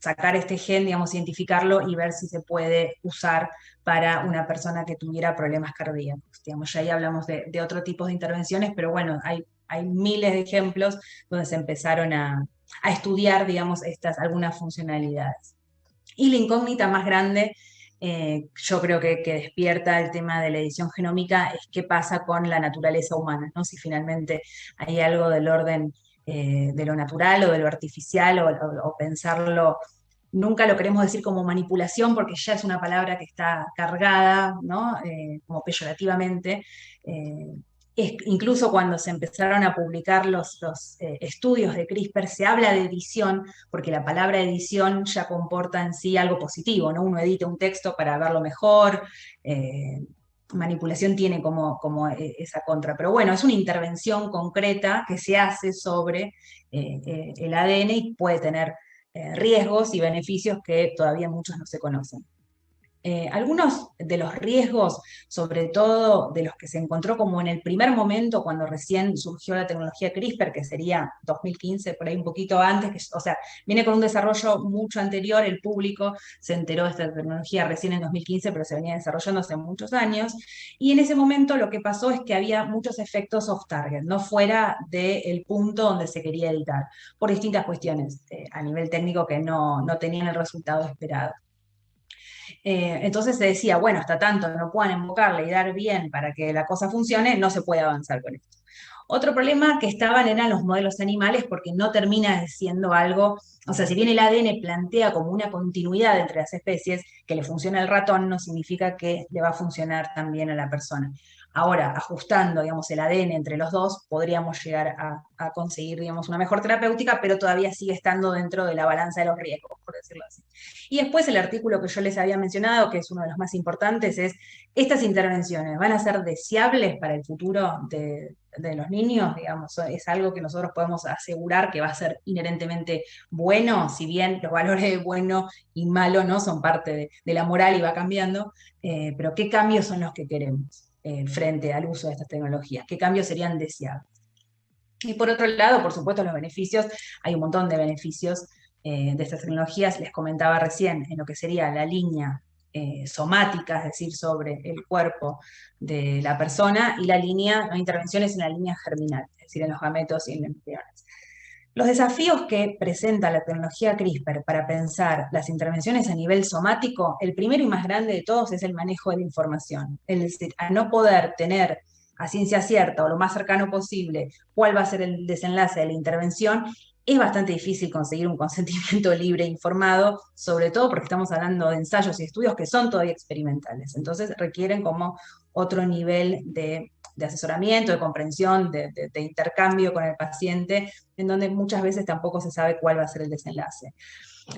sacar este gen, digamos, identificarlo y ver si se puede usar para una persona que tuviera problemas cardíacos. Digamos, ya ahí hablamos de otro tipo de intervenciones, pero bueno, hay miles de ejemplos donde se empezaron a estudiar, digamos, algunas funcionalidades. Y la incógnita más grande, yo creo que despierta el tema de la edición genómica, es qué pasa con la naturaleza humana, ¿no? Si finalmente hay algo del orden de lo natural o de lo artificial, o pensarlo, nunca lo queremos decir como manipulación, porque ya es una palabra que está cargada, ¿no? Como peyorativamente. Incluso cuando se empezaron a publicar los estudios de CRISPR, se habla de edición, porque la palabra edición ya comporta en sí algo positivo, ¿no? Uno edita un texto para verlo mejor, manipulación tiene como esa contra, pero bueno, es una intervención concreta que se hace sobre el ADN y puede tener riesgos y beneficios que todavía muchos no se conocen. Algunos de los riesgos, sobre todo de los que se encontró como en el primer momento, cuando recién surgió la tecnología CRISPR, que sería 2015, por ahí un poquito antes, o sea, viene con un desarrollo mucho anterior, el público se enteró de esta tecnología recién en 2015, pero se venía desarrollando hace muchos años, y en ese momento lo que pasó es que había muchos efectos off-target, no fuera del punto donde se quería editar, por distintas cuestiones a nivel técnico que no tenían el resultado esperado. Entonces se decía, bueno, hasta tanto no puedan invocarle y dar bien para que la cosa funcione, no se puede avanzar con esto. Otro problema que estaban eran los modelos animales, porque no termina siendo algo, o sea, si bien el ADN plantea como una continuidad entre las especies, que le funciona al ratón, no significa que le va a funcionar también a la persona. Ahora, ajustando, digamos, el ADN entre los dos, podríamos llegar a conseguir, digamos, una mejor terapéutica, pero todavía sigue estando dentro de la balanza de los riesgos, por decirlo así. Y después el artículo que yo les había mencionado, que es uno de los más importantes, es: ¿estas intervenciones van a ser deseables para el futuro de los niños? Digamos, es algo que nosotros podemos asegurar que va a ser inherentemente bueno, si bien los valores de bueno y malo no son parte de la moral y va cambiando, pero ¿qué cambios son los que queremos frente al uso de estas tecnologías? ¿Qué cambios serían deseables? Y por otro lado, por supuesto, los beneficios, hay un montón de beneficios de estas tecnologías. Les comentaba recién en lo que sería la línea somática, es decir, sobre el cuerpo de la persona, y la línea, no, intervenciones en la línea germinal, es decir, en los gametos y en los embriones. Los desafíos que presenta la tecnología CRISPR para pensar las intervenciones a nivel somático, el primero y más grande de todos es el manejo de la información. Es decir, a no poder tener a ciencia cierta o lo más cercano posible cuál va a ser el desenlace de la intervención, es bastante difícil conseguir un consentimiento libre e informado, sobre todo porque estamos hablando de ensayos y estudios que son todavía experimentales. Entonces requieren como otro nivel de asesoramiento, de comprensión, de intercambio con el paciente, en donde muchas veces tampoco se sabe cuál va a ser el desenlace.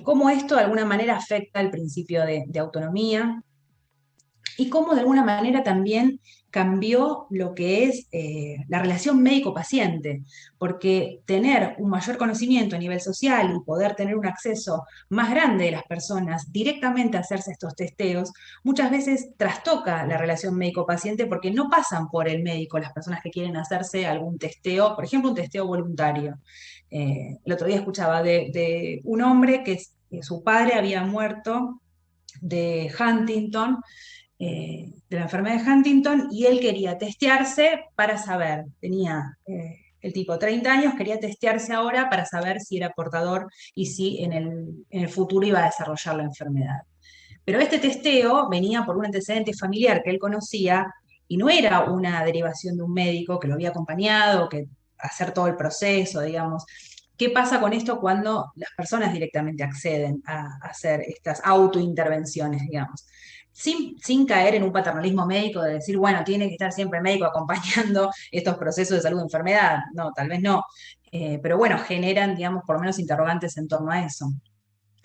Cómo esto de alguna manera afecta el principio de autonomía, y cómo de alguna manera también cambió lo que es la relación médico-paciente, porque tener un mayor conocimiento a nivel social y poder tener un acceso más grande de las personas directamente a hacerse estos testeos, muchas veces trastoca la relación médico-paciente, porque no pasan por el médico las personas que quieren hacerse algún testeo, por ejemplo, un testeo voluntario. El otro día escuchaba de un hombre que su padre había muerto de Huntington, de la enfermedad de Huntington, y él quería testearse para saber, tenía el tipo 30 años, quería testearse ahora para saber si era portador y si en el futuro iba a desarrollar la enfermedad. Pero este testeo venía por un antecedente familiar que él conocía, y no era una derivación de un médico que lo había acompañado, que hacer todo el proceso, digamos, ¿qué pasa con esto cuando las personas directamente acceden a hacer estas autointervenciones, digamos? Sin caer en un paternalismo médico de decir, bueno, tiene que estar siempre el médico acompañando estos procesos de salud o enfermedad. No, tal vez no. Pero bueno, generan, digamos, por lo menos interrogantes en torno a eso.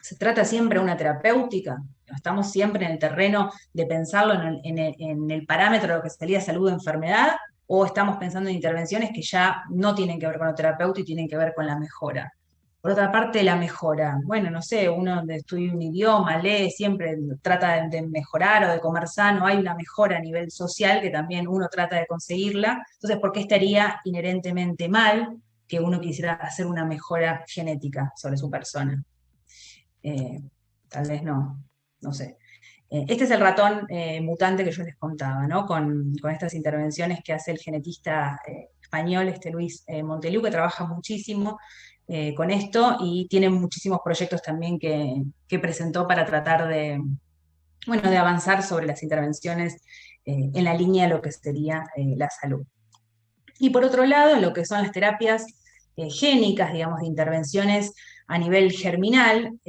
¿Se trata siempre de una terapéutica? ¿Estamos siempre en el terreno de pensarlo en el parámetro de lo que sería salud o enfermedad? ¿O estamos pensando en intervenciones que ya no tienen que ver con lo terapéutico y tienen que ver con la mejora? Por otra parte, la mejora. Bueno, no sé, uno estudia un idioma, lee, siempre trata de mejorar o de comer sano. Hay una mejora a nivel social que también uno trata de conseguirla. Entonces, ¿por qué estaría inherentemente mal que uno quisiera hacer una mejora genética sobre su persona? Eh, Tal vez no, no sé. Este es el ratón mutante que yo les contaba, ¿no? Con estas intervenciones que hace el genetista español, Luis Monteliu, que trabaja muchísimo con esto y tiene muchísimos proyectos también que presentó para tratar de, bueno, de avanzar sobre las intervenciones en la línea de lo que sería la salud. Y por otro lado, lo que son las terapias génicas, digamos, de intervenciones a nivel germinal,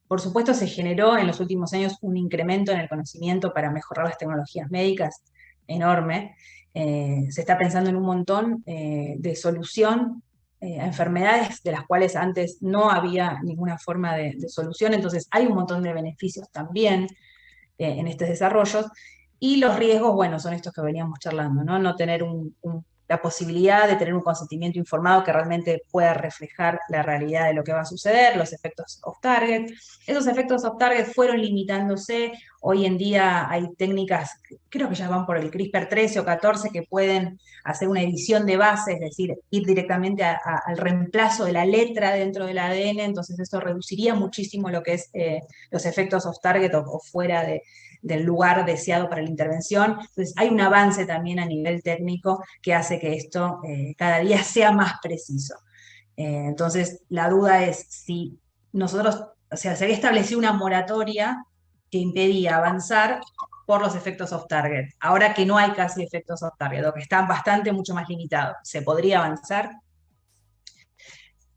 por supuesto se generó en los últimos años un incremento en el conocimiento para mejorar las tecnologías médicas enorme. Se está pensando en un montón de solución a enfermedades de las cuales antes no había ninguna forma de solución, entonces hay un montón de beneficios también en estos desarrollos. Y los riesgos, bueno, son estos que veníamos charlando, ¿no? No tener la posibilidad de tener un consentimiento informado que realmente pueda reflejar la realidad de lo que va a suceder, los efectos off-target. Esos efectos off-target fueron limitándose. Hoy en día hay técnicas, creo que ya van por el CRISPR 13 o 14, que pueden hacer una edición de base, es decir, ir directamente al reemplazo de la letra dentro del ADN, entonces eso reduciría muchísimo lo que es los efectos off-target o fuera del lugar deseado para la intervención. Entonces hay un avance también a nivel técnico que hace que esto cada día sea más preciso. Entonces la duda es si nosotros, o sea, se había establecido una moratoria que impedía avanzar por los efectos off-target. Ahora que no hay casi efectos off-target, o que están bastante mucho más limitados, ¿se podría avanzar?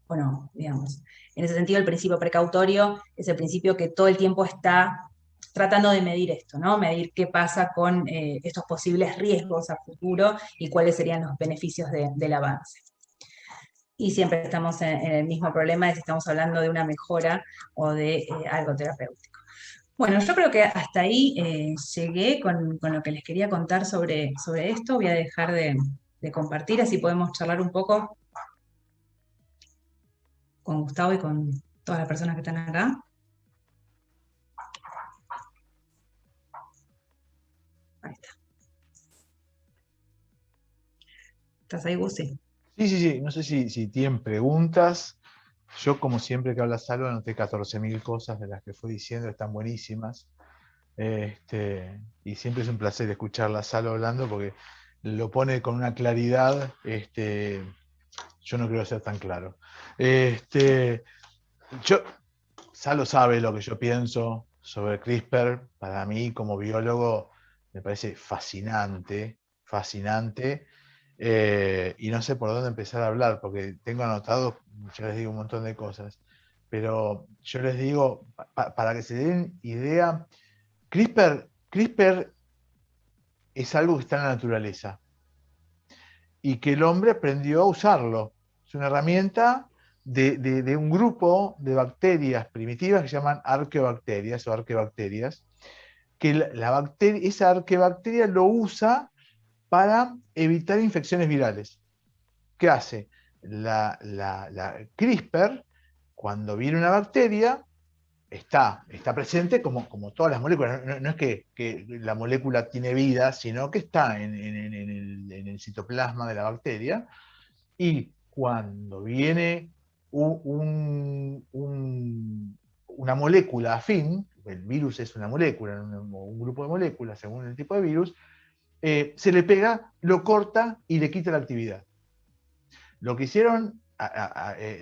Bueno, digamos. En ese sentido, el principio precautorio es el principio que todo el tiempo está tratando de medir esto, ¿no? Medir qué pasa con estos posibles riesgos a futuro y cuáles serían los beneficios del avance. Y siempre estamos en el mismo problema de si estamos hablando de una mejora o de algo terapéutico. Bueno, yo creo que hasta ahí llegué con lo que les quería contar sobre esto. Voy a dejar de compartir, así podemos charlar un poco con Gustavo y con todas las personas que están acá. Ahí está. ¿Estás ahí, Gusi? Sí. No sé si tienen preguntas. Yo, como siempre que habla Salvo, anoté 14.000 cosas de las que fue diciendo, están buenísimas. Y siempre es un placer escucharla a Salvo hablando porque lo pone con una claridad. Yo no quiero ser tan claro. Salo sabe lo que yo pienso sobre CRISPR. Para mí, como biólogo, me parece fascinante. Y no sé por dónde empezar a hablar, porque tengo anotado, yo les digo un montón de cosas. Pero yo les digo, para que se den idea, CRISPR es algo que está en la naturaleza y que el hombre aprendió a usarlo. Es una herramienta de un grupo de bacterias primitivas que se llaman arqueobacterias o arquebacterias, que esa arquebacteria lo usa para evitar infecciones virales. ¿Qué hace? La CRISPR, cuando viene una bacteria, está presente como todas las moléculas. No es que la molécula tiene vida, sino que está en el citoplasma de la bacteria. Y cuando viene una molécula afín, el virus es una molécula, un grupo de moléculas según el tipo de virus, se le pega, lo corta y le quita la actividad. Lo que hicieron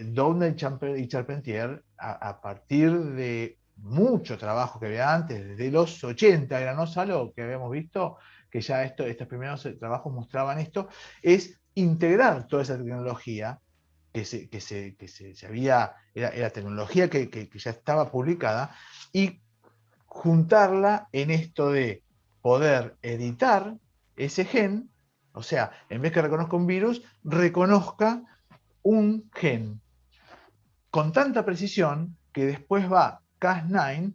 Doudna y Charpentier, a partir de mucho trabajo que había antes, desde los 80, era no solo que habíamos visto, que ya estos primeros trabajos mostraban esto, es integrar toda esa tecnología era tecnología que ya estaba publicada, y juntarla en esto de poder editar ese gen, o sea, en vez que reconozca un virus, reconozca un gen con tanta precisión que después va Cas9,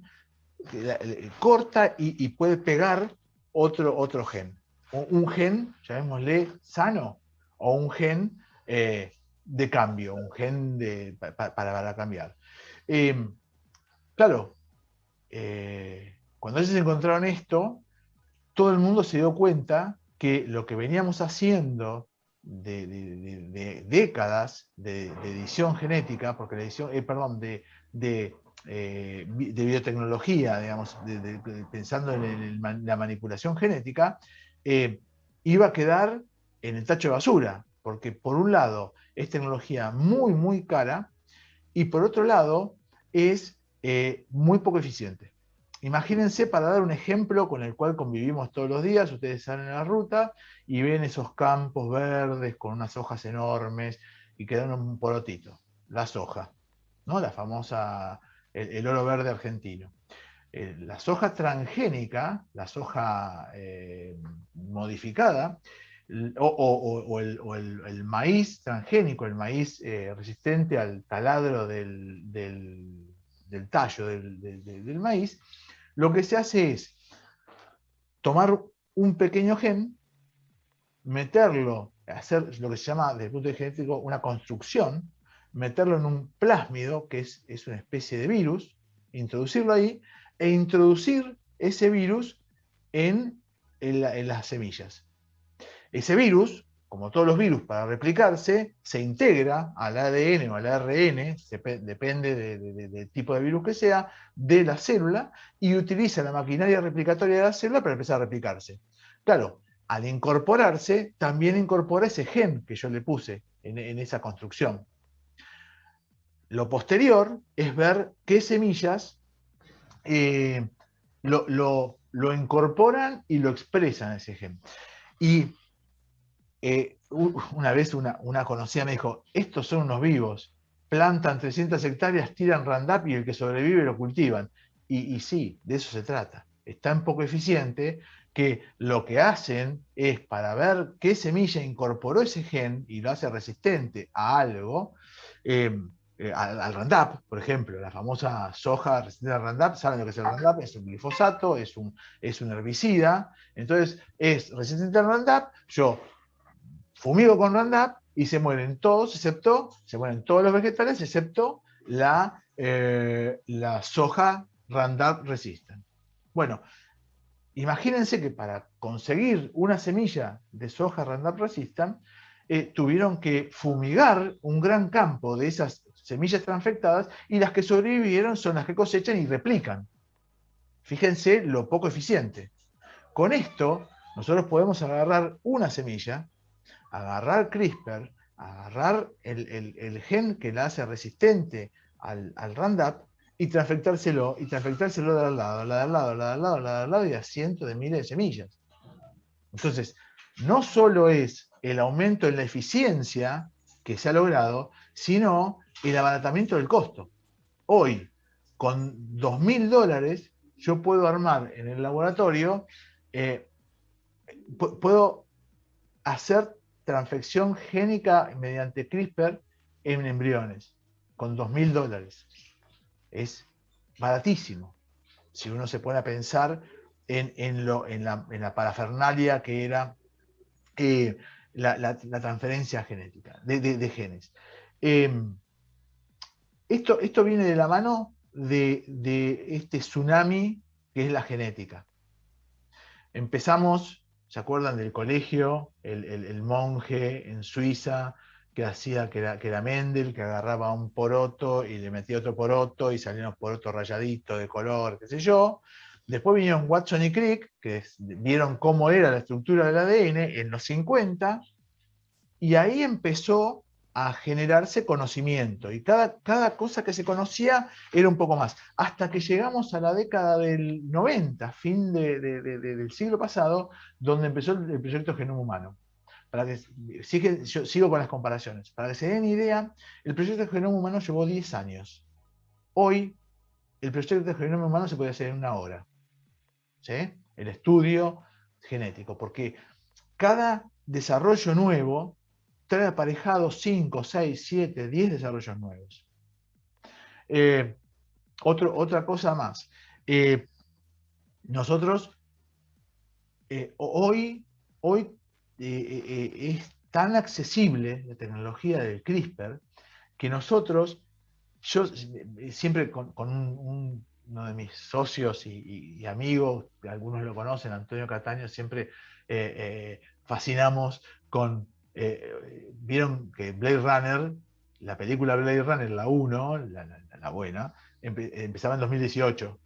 corta y puede pegar otro gen. Un gen, llamémosle sano, o un gen de cambio, un gen para cambiar. Claro, cuando ellos encontraron esto, todo el mundo se dio cuenta que lo que veníamos haciendo de décadas de edición genética, porque la edición, de biotecnología, digamos, pensando en la manipulación genética, iba a quedar en el tacho de basura, porque por un lado es tecnología muy, muy cara, y por otro lado es muy poco eficiente. Imagínense, para dar un ejemplo con el cual convivimos todos los días, ustedes salen a la ruta y ven esos campos verdes con unas hojas enormes y quedan un porotito, la soja, ¿no? La famosa, el oro verde argentino. La soja transgénica, la soja modificada, o el maíz transgénico, el maíz resistente al taladro del tallo del maíz, lo que se hace es tomar un pequeño gen, meterlo, hacer lo que se llama desde el punto de vista genético una construcción, meterlo en un plásmido, que es una especie de virus, introducirlo ahí, e introducir ese virus en las semillas. Ese virus, como todos los virus, para replicarse, se integra al ADN o al ARN, depende del tipo de virus que sea, de la célula, y utiliza la maquinaria replicatoria de la célula para empezar a replicarse. Claro, al incorporarse, también incorpora ese gen que yo le puse en esa construcción. Lo posterior es ver qué semillas lo incorporan y lo expresan ese gen. Y una vez una conocida me dijo, estos son unos vivos, plantan 300 hectáreas, tiran Roundup y el que sobrevive lo cultivan. Y sí, de eso se trata. Es tan poco eficiente que lo que hacen es, para ver qué semilla incorporó ese gen y lo hace resistente a algo, al Roundup, por ejemplo, la famosa soja resistente al Roundup. ¿Saben lo que es el Roundup? Es un glifosato, es un herbicida. Entonces, es resistente al Roundup. Yo fumigo con Roundup y se mueren todos, se mueren todos los vegetales, excepto la soja Roundup resistant. Bueno, imagínense que para conseguir una semilla de soja Roundup resistant, tuvieron que fumigar un gran campo de esas semillas transfectadas, y las que sobrevivieron son las que cosechan y replican. Fíjense lo poco eficiente. Con esto, nosotros podemos agarrar una semilla, agarrar CRISPR, agarrar el gen que la hace resistente al Roundup y transfectárselo de al lado, la de al lado, la de al lado, la de al lado, y a cientos de miles de semillas. Entonces, no solo es el aumento en la eficiencia que se ha logrado, sino el abaratamiento del costo. Hoy, con $2.000, yo puedo armar en el laboratorio, puedo hacer transfección génica mediante CRISPR en embriones, con $2.000. Es baratísimo, si uno se pone a pensar en la parafernalia que era la transferencia genética de genes. Esto viene de la mano de este tsunami que es la genética. Empezamos, ¿se acuerdan del colegio? El monje en Suiza que hacía, que era Mendel, que agarraba un poroto y le metía otro poroto y salían los porotos rayaditos de color, qué sé yo. Después vinieron Watson y Crick, que vieron cómo era la estructura del ADN en los 50, y ahí empezó a generarse conocimiento, y cada cosa que se conocía era un poco más, hasta que llegamos a la década del 90, fin del siglo pasado, donde empezó el proyecto Genoma Humano, yo sigo con las comparaciones. Para que se den idea, el proyecto de genoma humano llevó 10 años. Hoy, el proyecto de genoma humano se puede hacer en 1 hora. ¿Sí? El estudio genético, porque cada desarrollo nuevo trae aparejados 5, 6, 7, 10 desarrollos nuevos. Otra cosa más. Nosotros hoy es tan accesible la tecnología del CRISPR que nosotros, yo siempre con uno de mis socios y amigos, algunos lo conocen, Antonio Cataño, siempre fascinamos con, vieron que Blade Runner, la película Blade Runner, la 1, la buena, empezaba en 2018,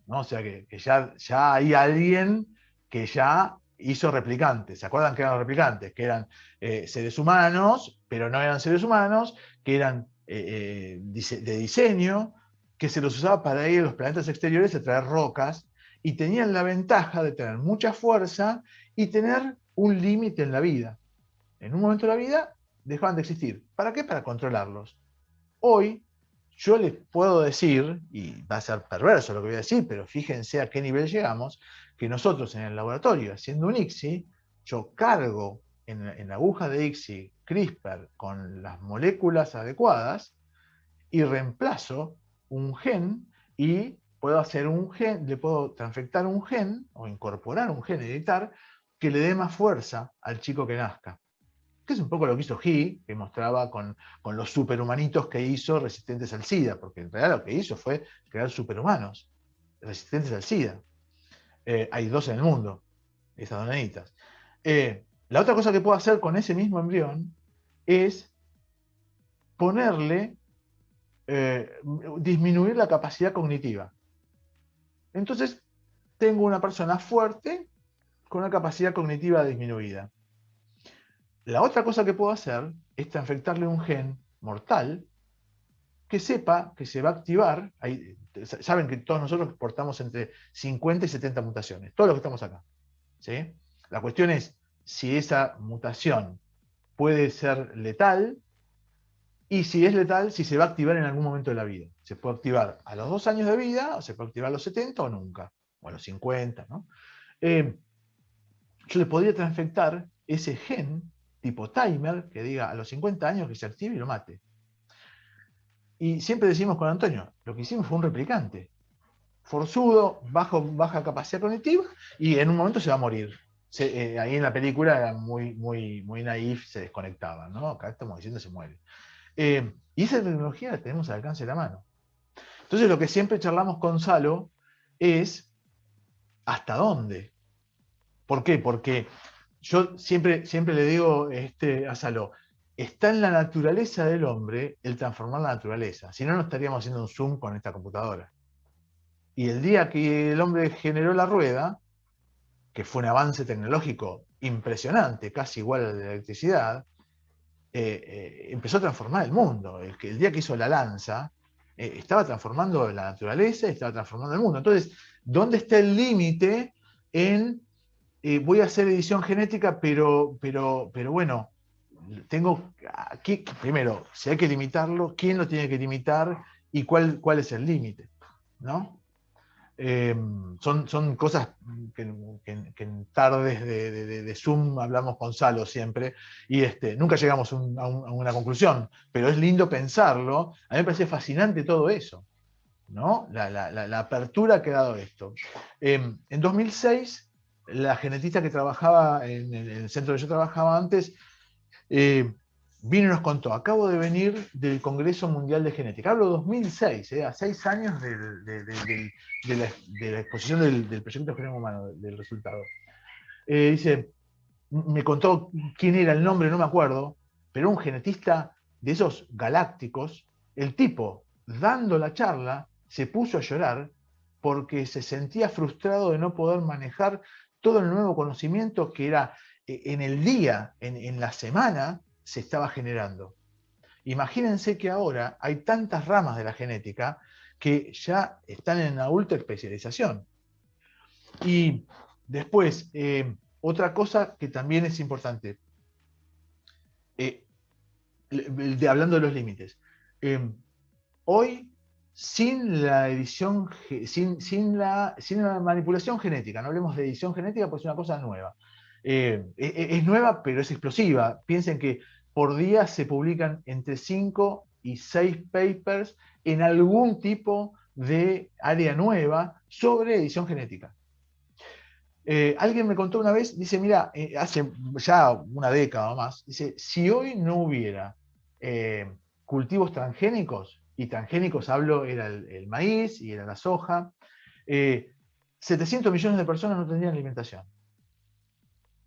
¿no? O sea que ya hay alguien que ya hizo replicantes. ¿Se acuerdan que eran los replicantes? Que eran seres humanos, pero no eran seres humanos, que eran de diseño, que se los usaba para ir a los planetas exteriores a traer rocas, y tenían la ventaja de tener mucha fuerza y tener un límite en la vida. En un momento de la vida dejaban de existir. ¿Para qué? Para controlarlos. Hoy yo les puedo decir, y va a ser perverso lo que voy a decir, pero fíjense a qué nivel llegamos, que nosotros en el laboratorio, haciendo un ICSI, yo cargo en la aguja de ICSI CRISPR con las moléculas adecuadas y reemplazo un gen y puedo hacer un gen, le puedo transfectar un gen o incorporar un gen, editar, que le dé más fuerza al chico que nazca. Que es un poco lo que hizo He, que mostraba con los superhumanitos que hizo resistentes al SIDA, porque en realidad lo que hizo fue crear superhumanos resistentes al SIDA. Hay 2 en el mundo, esas 2 nenitas. La otra cosa que puedo hacer con ese mismo embrión es ponerle, disminuir la capacidad cognitiva. Entonces, tengo una persona fuerte con una capacidad cognitiva disminuida. La otra cosa que puedo hacer es transfectarle un gen mortal que sepa que se va a activar. Saben que todos nosotros portamos entre 50 y 70 mutaciones, todos los que estamos acá. ¿Sí? La cuestión es si esa mutación puede ser letal y si es letal, si se va a activar en algún momento de la vida. Se puede activar a los 2 años de vida, o se puede activar a los 70 o nunca, o a los 50, ¿no? Yo le podría transfectar ese gen tipo timer que diga a los 50 años que se active y lo mate. Y siempre decimos con Antonio, lo que hicimos fue un replicante. Forzudo, baja capacidad cognitiva, y en un momento se va a morir. Ahí en la película era muy naif, se desconectaba, ¿no? Acá estamos diciendo se muere. Y esa tecnología la tenemos al alcance de la mano. Entonces lo que siempre charlamos con Salo es ¿hasta dónde? ¿Por qué? Porque yo siempre le digo a Salo, está en la naturaleza del hombre el transformar la naturaleza. Si no, no estaríamos haciendo un Zoom con esta computadora. Y el día que el hombre generó la rueda, que fue un avance tecnológico impresionante, casi igual al de la electricidad, empezó a transformar el mundo. El día que hizo la lanza, estaba transformando la naturaleza, estaba transformando el mundo. Entonces, ¿dónde está el límite en voy a hacer edición genética, pero bueno, tengo aquí, primero, si hay que limitarlo, quién lo tiene que limitar y cuál es el límite, ¿no? Son cosas que en tardes de Zoom hablamos con Salo siempre, y nunca llegamos a una conclusión, pero es lindo pensarlo. A mí me parece fascinante todo eso, ¿no? La apertura que ha dado esto. En 2006, la genetista que trabajaba en el centro donde yo trabajaba antes, vino y nos contó, acabo de venir del Congreso Mundial de Genética. Hablo de 2006, a 6 años de la exposición del proyecto de genoma humano, del resultado. Dice, me contó quién era el nombre, no me acuerdo, pero un genetista de esos galácticos. El tipo, dando la charla, se puso a llorar porque se sentía frustrado de no poder manejar todo el nuevo conocimiento que era en el día, en la semana, se estaba generando. Imagínense que ahora hay tantas ramas de la genética que ya están en la ultra especialización. Y después, otra cosa que también es importante, hablando de los límites. Hoy, sin la edición, sin la manipulación genética, no hablemos de edición genética, pues es una cosa nueva. Es nueva, pero es explosiva. Piensen que por día se publican entre 5 y 6 papers en algún tipo de área nueva sobre edición genética. Alguien me contó una vez, dice, mira, hace ya una década o más, dice, si hoy no hubiera cultivos transgénicos, y transgénicos hablo, era el maíz y era la soja, 700 millones de personas no tendrían alimentación.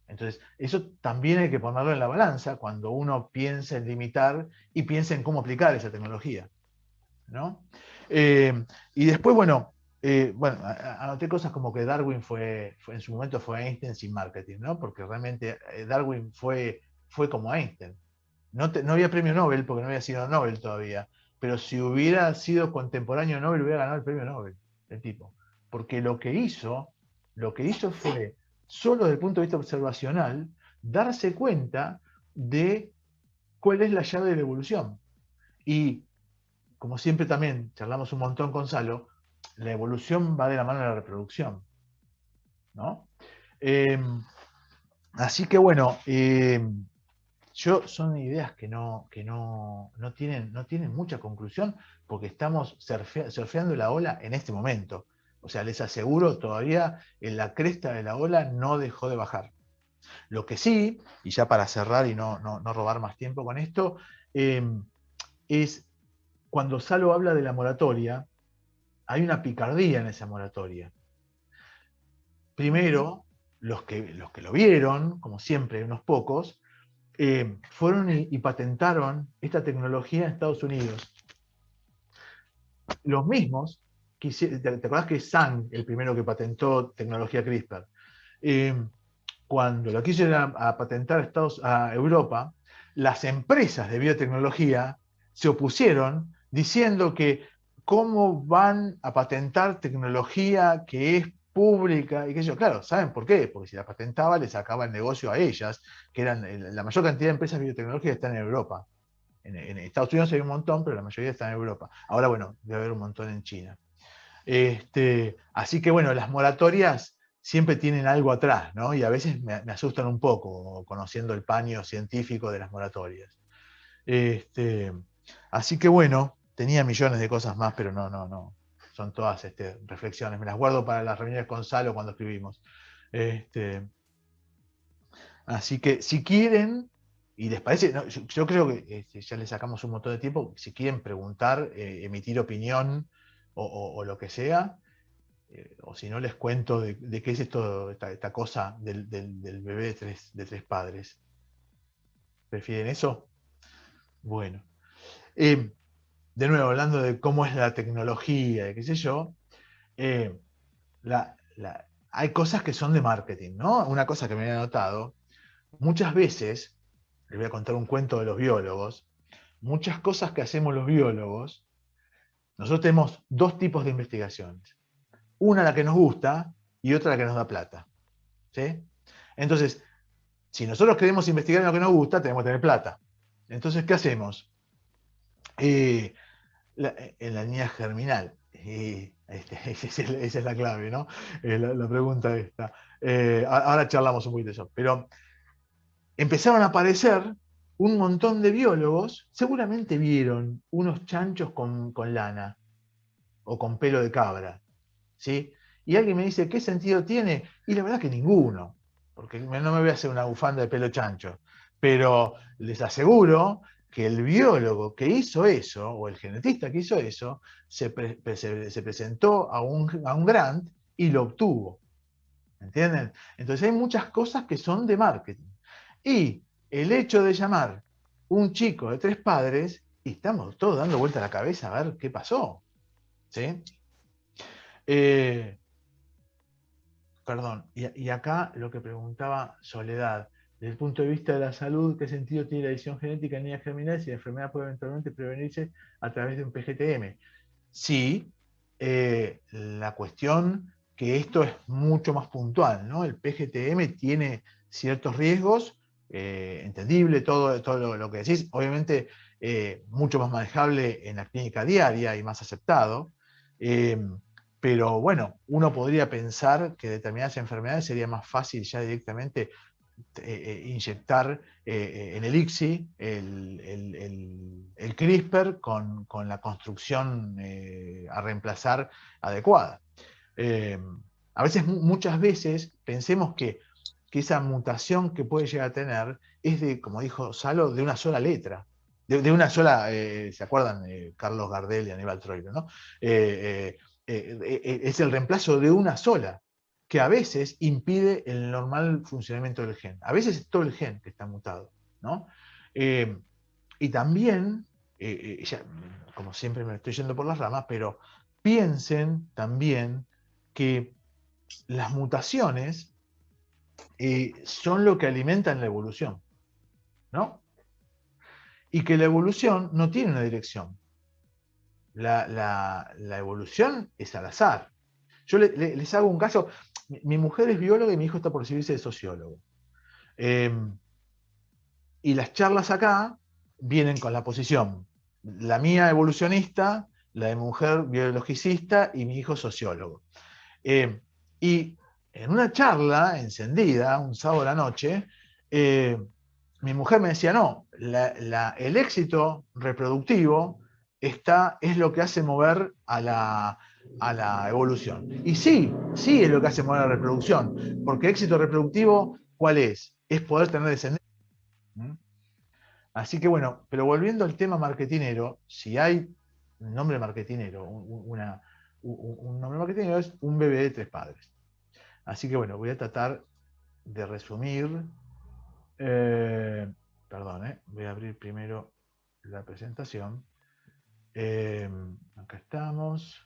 Entonces, eso también hay que ponerlo en la balanza cuando uno piensa en limitar y piensa en cómo aplicar esa tecnología, ¿no? Y después, bueno, anoté cosas como que Darwin en su momento fue Einstein sin marketing, ¿no? Porque realmente Darwin fue como Einstein. No había premio Nobel porque no había sido Nobel todavía, pero si hubiera sido contemporáneo Nobel hubiera ganado el premio Nobel, el tipo. Porque lo que hizo fue, solo desde el punto de vista observacional, darse cuenta de cuál es la llave de la evolución. Y como siempre también charlamos un montón con Salo, la evolución va de la mano de la reproducción, ¿no? Así que bueno, son ideas que no tienen mucha conclusión porque estamos surfeando la ola en este momento. O sea, les aseguro, todavía en la cresta de la ola no dejó de bajar. Lo que sí, y ya para cerrar y no robar más tiempo con esto, es cuando Salo habla de la moratoria, hay una picardía en esa moratoria. Primero, los que lo vieron, como siempre, unos pocos, fueron y patentaron esta tecnología en Estados Unidos. Los mismos, ¿te acordás que es Sang el primero que patentó tecnología CRISPR? Cuando lo quiso ir a patentar a Europa, las empresas de biotecnología se opusieron diciendo que cómo van a patentar tecnología que es pública y qué sé yo. Claro, ¿saben por qué? Porque si la patentaba les sacaba el negocio a ellas, que eran la mayor cantidad de empresas biotecnológicas están en Europa. En Estados Unidos hay un montón, pero la mayoría están en Europa. Ahora, bueno, debe haber un montón en China. Así que bueno, las moratorias siempre tienen algo atrás, ¿no? Y a veces me asustan un poco, conociendo el paño científico de las moratorias. Así que bueno, tenía millones de cosas más, pero no. Son todas reflexiones. Me las guardo para las reuniones con Salo cuando escribimos. Así que si quieren, y les parece, no, yo creo que ya les sacamos un montón de tiempo, si quieren preguntar, emitir opinión o lo que sea, o si no les cuento de qué es esta cosa del bebé de tres padres. ¿Prefieren eso? Bueno. De nuevo, hablando de cómo es la tecnología y qué sé yo, hay cosas que son de marketing, ¿no? Una cosa que me he notado, muchas veces, les voy a contar un cuento de los biólogos, muchas cosas que hacemos los biólogos, nosotros tenemos dos tipos de investigaciones. Una la que nos gusta y otra la que nos da plata. ¿Sí? Entonces, si nosotros queremos investigar en lo que nos gusta, tenemos que tener plata. Entonces, ¿qué hacemos? En la línea germinal. Esa es la clave, ¿no? La pregunta esta. Ahora charlamos un poquito de eso. Pero empezaron a aparecer un montón de biólogos, seguramente vieron unos chanchos con lana o con pelo de cabra, ¿sí? Y alguien me dice, ¿qué sentido tiene? Y la verdad que ninguno, porque no me voy a hacer una bufanda de pelo chancho, pero les aseguro que el biólogo que hizo eso, o el genetista que hizo eso, se presentó a un grant y lo obtuvo. ¿Entienden? Entonces hay muchas cosas que son de marketing. Y el hecho de llamar un chico de tres padres, y estamos todos dando vuelta a la cabeza a ver qué pasó. ¿Sí? Perdón, y acá lo que preguntaba Soledad, desde el punto de vista de la salud, ¿qué sentido tiene la edición genética en líneas germinales si la enfermedad puede eventualmente prevenirse a través de un PGTM? Sí, la cuestión que esto es mucho más puntual, ¿no? El PGTM tiene ciertos riesgos, entendible todo lo que decís, obviamente mucho más manejable en la clínica diaria y más aceptado, pero bueno, uno podría pensar que determinadas enfermedades sería más fácil ya directamente inyectar en el ICSI el CRISPR con la construcción a reemplazar adecuada. A veces, muchas veces, pensemos que esa mutación que puede llegar a tener es de, como dijo Salo, de una sola letra. De una sola, ¿se acuerdan? Carlos Gardel y Aníbal Troilo, ¿no? Es el reemplazo de una sola, que a veces impide el normal funcionamiento del gen. A veces es todo el gen que está mutado, ¿no? Y también, ya, como siempre me estoy yendo por las ramas, pero piensen también que las mutaciones son lo que alimentan la evolución, ¿no? Y que la evolución no tiene una dirección. La evolución es al azar. Yo les hago un caso. Mi mujer es bióloga y mi hijo está por recibirse de sociólogo. Y las charlas acá vienen con la posición, la mía evolucionista, la de mujer biologicista y mi hijo sociólogo. Y en una charla encendida, un sábado a la noche, mi mujer me decía, no, el éxito reproductivo es lo que hace mover a la evolución. Y sí es lo que hace mover a la reproducción, porque éxito reproductivo, ¿cuál es? Es poder tener descendencia. Así que bueno, pero volviendo al tema marketinero, si hay un nombre marketinero, un nombre marketinero es un bebé de 3 padres. Así que bueno, voy a tratar de resumir. Perdón, voy a abrir primero la presentación. Acá estamos.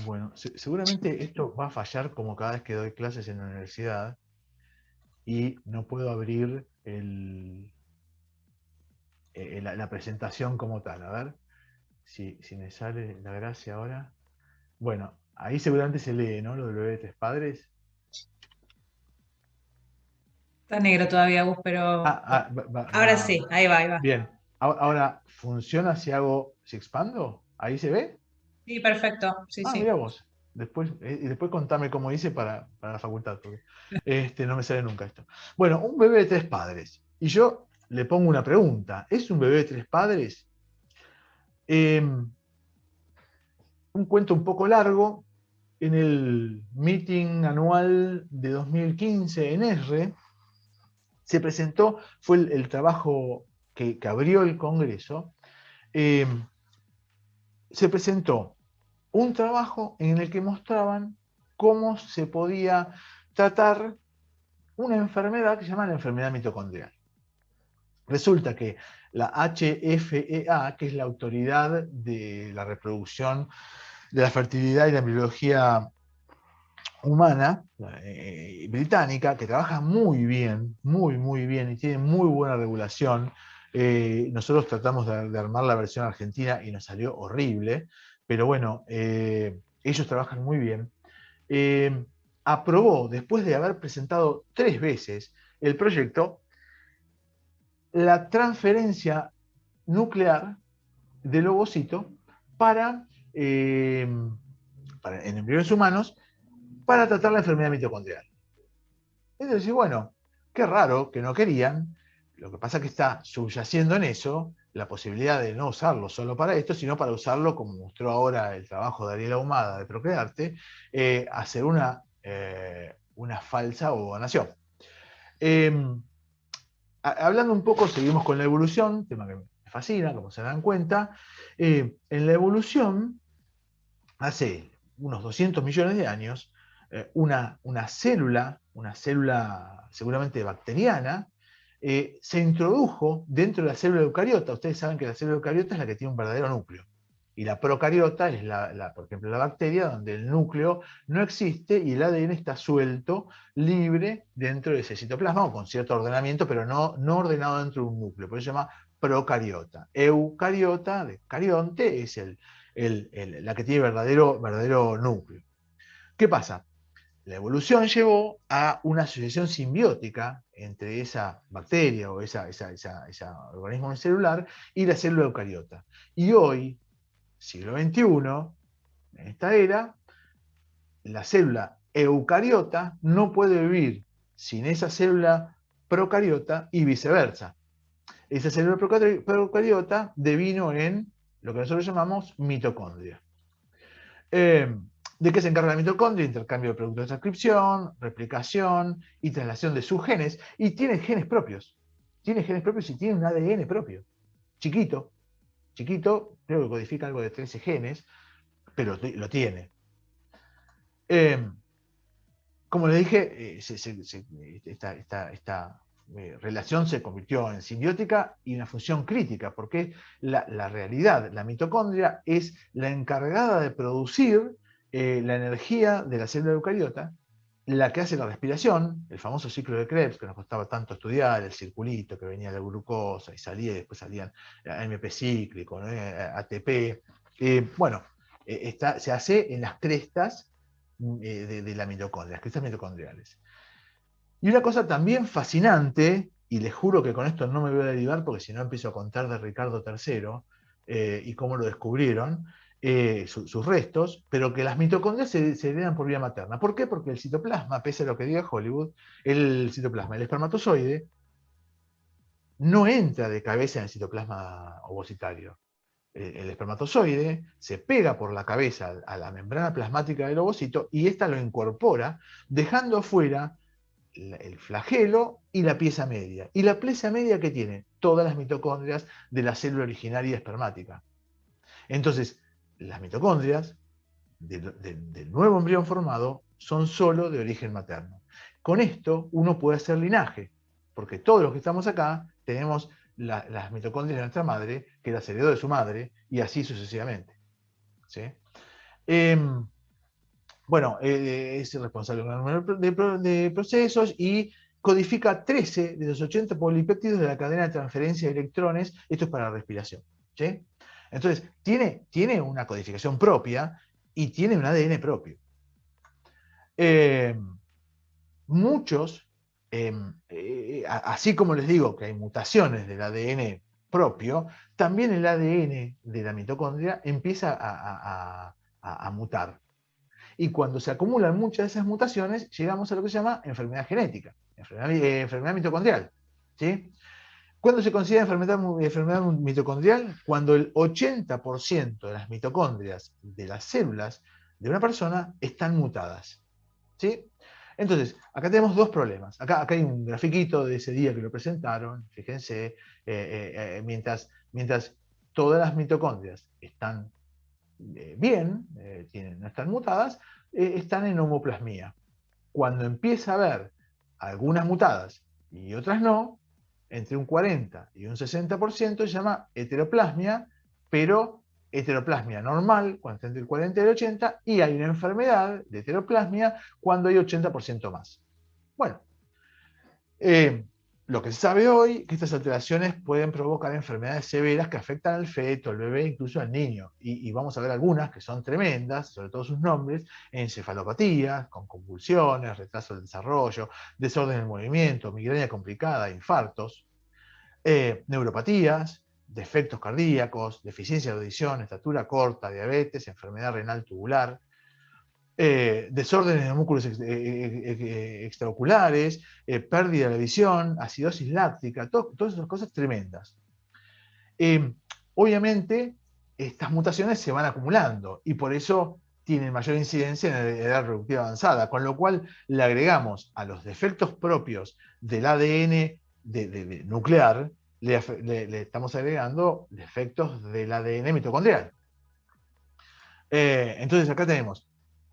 Bueno, seguramente esto va a fallar como cada vez que doy clases en la universidad y no puedo abrir la presentación como tal. A ver si me sale la gracia ahora. Bueno, ahí seguramente se lee, ¿no? Lo del bebé de 3 padres. Está negro todavía, Gus, pero ahora sí, ahí va, ahí va. Bien. Ahora, ¿funciona si expando? ¿Ahí se ve? Sí, perfecto, sí, sí. Mira vos. Y después contame cómo hice para la facultad, porque no me sale nunca esto. Bueno, un bebé de 3 padres. Y yo le pongo una pregunta. ¿Es un bebé de 3 padres? Un cuento un poco largo. En el meeting anual de 2015 en ESRE, se presentó, fue el trabajo que abrió el Congreso, se presentó un trabajo en el que mostraban cómo se podía tratar una enfermedad que se llama la enfermedad mitocondrial. Resulta que la HFEA, que es la autoridad de la reproducción, de la fertilidad y la biología humana, británica, que trabaja muy bien, muy bien, y tiene muy buena regulación. Nosotros tratamos de armar la versión argentina y nos salió horrible, pero bueno, ellos trabajan muy bien. Aprobó, después de haber presentado 3 veces el proyecto, la transferencia nuclear del ovocito en embriones humanos para tratar la enfermedad mitocondrial. Entonces, bueno, qué raro que no querían. Lo que pasa es que está subyaciendo en eso la posibilidad de no usarlo solo para esto, sino para usarlo, como mostró ahora el trabajo de Ariel Ahumada de Procrearte, hacer una falsa ovonación. Hablando un poco, seguimos con la evolución, tema que me fascina, como se dan cuenta. En la evolución, hace unos 200 millones de años, una célula seguramente bacteriana, se introdujo dentro de la célula eucariota. Ustedes saben que la célula eucariota es la que tiene un verdadero núcleo. Y la procariota es, por ejemplo, la bacteria donde el núcleo no existe y el ADN está suelto, libre dentro de ese citoplasma, o con cierto ordenamiento, pero no ordenado dentro de un núcleo. Por eso se llama procariota. Eucariota, de carionte, es la que tiene verdadero núcleo. ¿Qué pasa? La evolución llevó a una asociación simbiótica entre esa bacteria o ese organismo celular y la célula eucariota. Y hoy, siglo XXI, en esta era, la célula eucariota no puede vivir sin esa célula procariota y viceversa. Esa célula procariota devino en lo que nosotros llamamos mitocondria. ¿De qué se encarga la mitocondria? Intercambio de productos de transcripción, replicación y traslación de sus genes. Y tiene genes propios. Tiene genes propios y tiene un ADN propio. Chiquito. Chiquito, creo que codifica algo de 13 genes, pero lo tiene. Como les dije, esta relación se convirtió en simbiótica y una función crítica, porque la realidad, la mitocondria, es la encargada de producir la energía de la célula eucariota, la que hace la respiración, el famoso ciclo de Krebs, que nos costaba tanto estudiar, el circulito que venía de glucosa y salía, y después salían AMP cíclico, ¿no? ATP. Se hace en las crestas de la mitocondria, las crestas mitocondriales. Y una cosa también fascinante, y les juro que con esto no me voy a derivar porque si no empiezo a contar de Ricardo III y cómo lo descubrieron, sus restos, pero que las mitocondrias se heredan por vía materna. ¿Por qué? Porque el citoplasma, pese a lo que diga Hollywood, el espermatozoide, no entra de cabeza en el citoplasma ovocitario. El espermatozoide se pega por la cabeza a la membrana plasmática del ovocito y ésta lo incorpora, dejando afuera el flagelo y la pieza media. ¿Y la pieza media qué tiene? Todas las mitocondrias de la célula originaria espermática. Entonces, las mitocondrias del nuevo embrión formado son solo de origen materno. Con esto uno puede hacer linaje, porque todos los que estamos acá tenemos las mitocondrias de nuestra madre, que las heredó de su madre, y así sucesivamente. ¿Sí? Es responsable de un número de procesos y codifica 13 de los 80 polipéptidos de la cadena de transferencia de electrones. Esto es para la respiración. ¿Sí? Entonces, tiene una codificación propia y tiene un ADN propio. Muchos, así como les digo que hay mutaciones del ADN propio, también el ADN de la mitocondria empieza a mutar. Y cuando se acumulan muchas de esas mutaciones, llegamos a lo que se llama enfermedad genética, enfermedad mitocondrial. ¿Sí? ¿Cuándo se considera enfermedad mitocondrial? Cuando el 80% de las mitocondrias de las células de una persona están mutadas. ¿Sí? Entonces, acá tenemos dos problemas. Acá hay un grafiquito de ese día que lo presentaron. Fíjense, mientras todas las mitocondrias están bien, no están mutadas, están en homoplasmía. Cuando empieza a haber algunas mutadas y otras no, entre un 40 y un 60% se llama heteroplasmia, pero heteroplasmia normal, cuando está entre el 40 y el 80, y hay una enfermedad de heteroplasmia cuando hay 80% más. Bueno, lo que se sabe hoy es que estas alteraciones pueden provocar enfermedades severas que afectan al feto, al bebé, incluso al niño. Y vamos a ver algunas que son tremendas, sobre todo sus nombres: encefalopatías, con convulsiones, retraso del desarrollo, desorden del movimiento, migraña complicada, infartos, neuropatías, defectos cardíacos, deficiencia de audición, estatura corta, diabetes, enfermedad renal tubular, desórdenes de músculos extraoculares, pérdida de la visión, acidosis láctica, todas esas cosas tremendas. Obviamente, estas mutaciones se van acumulando y por eso tienen mayor incidencia en la edad reproductiva avanzada, con lo cual le agregamos a los defectos propios del ADN nuclear, le estamos agregando defectos del ADN mitocondrial. Entonces acá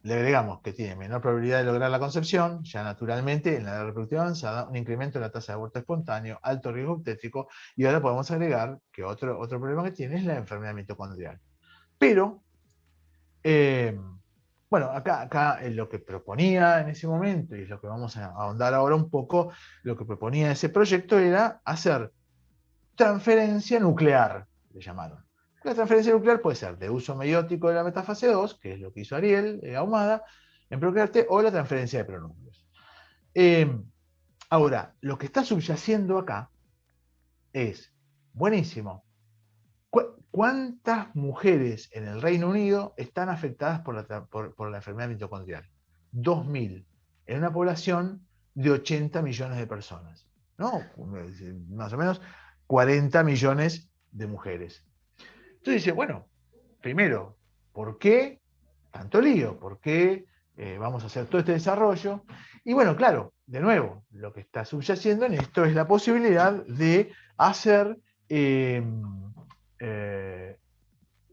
le agregamos que tiene menor probabilidad de lograr la concepción, ya naturalmente en la edad reproductiva avanzada, un incremento en la tasa de aborto espontáneo, alto riesgo obstétrico, y ahora podemos agregar que otro problema que tiene es la enfermedad mitocondrial. Pero, acá lo que proponía en ese momento, y es lo que vamos a ahondar ahora un poco, lo que proponía ese proyecto era hacer transferencia nuclear, le llamaron. La transferencia nuclear puede ser de uso meiótico de la metafase 2, que es lo que hizo Ariel Ahumada, en procrearte o la transferencia de pronúcleos. Ahora, lo que está subyaciendo acá es, buenísimo, ¿cuántas mujeres en el Reino Unido están afectadas por la enfermedad mitocondrial? 2.000, en una población de 80 millones de personas, ¿no? Más o menos 40 millones de mujeres. Entonces dice, bueno, primero, ¿por qué tanto lío? ¿Por qué vamos a hacer todo este desarrollo? Y bueno, claro, de nuevo, lo que está subyaciendo en esto es la posibilidad de hacer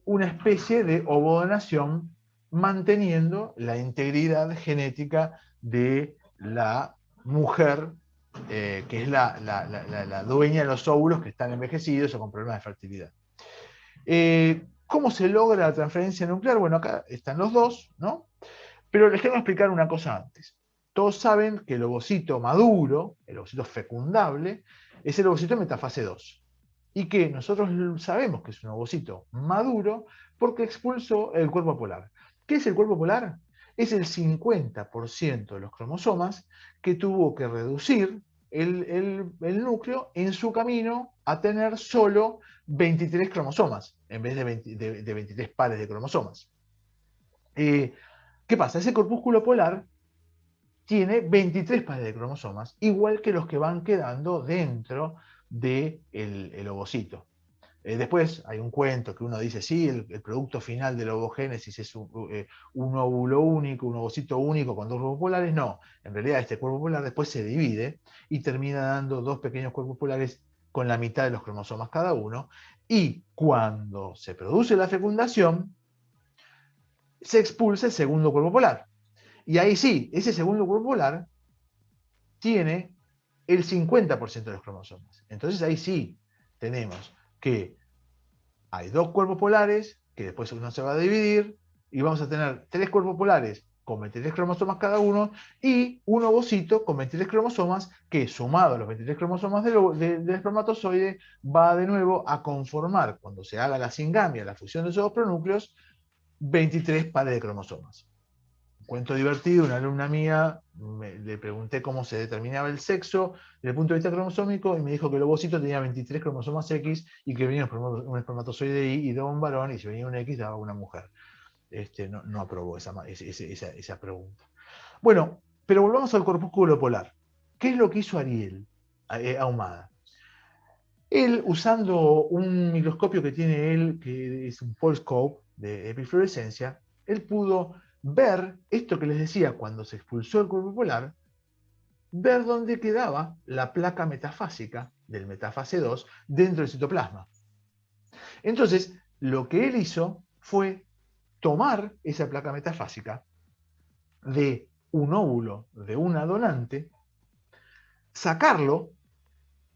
una especie de ovodonación manteniendo la integridad genética de la mujer, que es la dueña de los óvulos que están envejecidos o con problemas de fertilidad. ¿Cómo se logra la transferencia nuclear? Bueno, acá están los dos, ¿no? Pero les tengo que explicar una cosa antes. Todos saben que el ovocito maduro, el ovocito fecundable, es el ovocito en metafase 2. Y que nosotros sabemos que es un ovocito maduro porque expulsó el cuerpo polar. ¿Qué es el cuerpo polar? Es el 50% de los cromosomas que tuvo que reducir el núcleo en su camino a tener solo 23 cromosomas, en vez de 23 pares de cromosomas. ¿Qué pasa? Ese corpúsculo polar tiene 23 pares de cromosomas, igual que los que van quedando dentro del ovocito. Después hay un cuento que uno dice, sí, el producto final de la ovogénesis es un óvulo único, un ovocito único con dos cuerpos polares. No, en realidad este cuerpo polar después se divide y termina dando dos pequeños cuerpos polares con la mitad de los cromosomas cada uno. Y cuando se produce la fecundación, se expulsa el segundo cuerpo polar. Y ahí sí, ese segundo cuerpo polar tiene el 50% de los cromosomas. Entonces ahí sí tenemos que hay dos cuerpos polares, que después uno se va a dividir, y vamos a tener tres cuerpos polares con 23 cromosomas cada uno, y un ovocito con 23 cromosomas, que sumado a los 23 cromosomas del espermatozoide, va de nuevo a conformar, cuando se haga la singamia, la fusión de esos dos pronúcleos, 23 pares de cromosomas. Un cuento divertido, una alumna mía, le pregunté cómo se determinaba el sexo desde el punto de vista cromosómico y me dijo que el ovocito tenía 23 cromosomas X y que venía un espermatozoide Y y daba un varón, y si venía un X daba una mujer. No aprobó esa pregunta. Bueno, pero volvamos al corpúsculo polar. ¿Qué es lo que hizo Ariel Ahumada? Él, usando un microscopio que tiene él, que es un Foldscope de epifluorescencia, él pudo ver esto que les decía, cuando se expulsó el cuerpo polar, ver dónde quedaba la placa metafásica del metafase 2 dentro del citoplasma. Entonces, lo que él hizo fue tomar esa placa metafásica de un óvulo de una donante, sacarlo,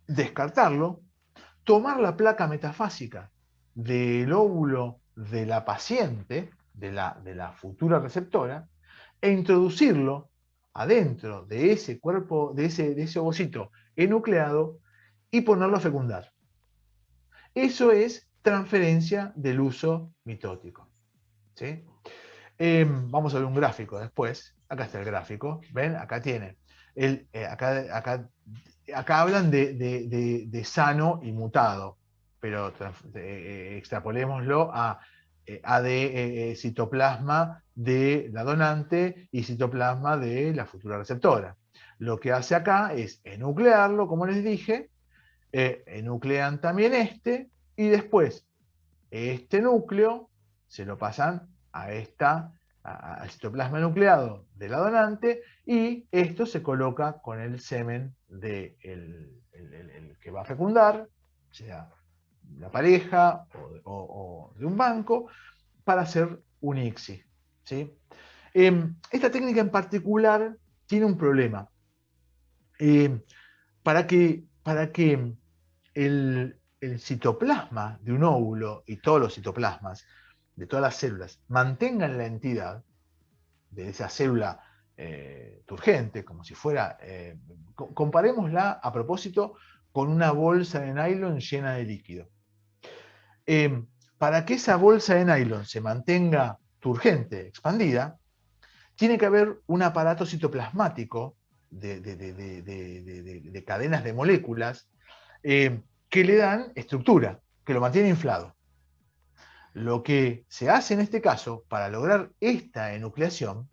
descartarlo, tomar la placa metafásica del óvulo de la paciente, de la futura receptora, e introducirlo adentro de ese cuerpo, de ese ovocito enucleado, y ponerlo a fecundar. Eso es transferencia del uso mitótico. ¿Sí? Vamos a ver un gráfico después. Acá está el gráfico. ¿Ven? Acá tiene. Acá hablan de sano y mutado, pero extrapolémoslo a citoplasma de la donante y citoplasma de la futura receptora. Lo que hace acá es enuclearlo, como les dije, enuclean también y después este núcleo se lo pasan al citoplasma nucleado de la donante, y esto se coloca con el semen el que va a fecundar, sea la pareja o de un banco, para hacer un ICSI. ¿Sí? Esta técnica en particular tiene un problema. Para que el citoplasma de un óvulo y todos los citoplasmas de todas las células mantengan la entidad de esa célula turgente, como si fuera, comparémosla a propósito con una bolsa de nylon llena de líquido. Para que esa bolsa de nylon se mantenga turgente, expandida, tiene que haber un aparato citoplasmático de cadenas de moléculas que le dan estructura, que lo mantiene inflado. Lo que se hace en este caso para lograr esta enucleación,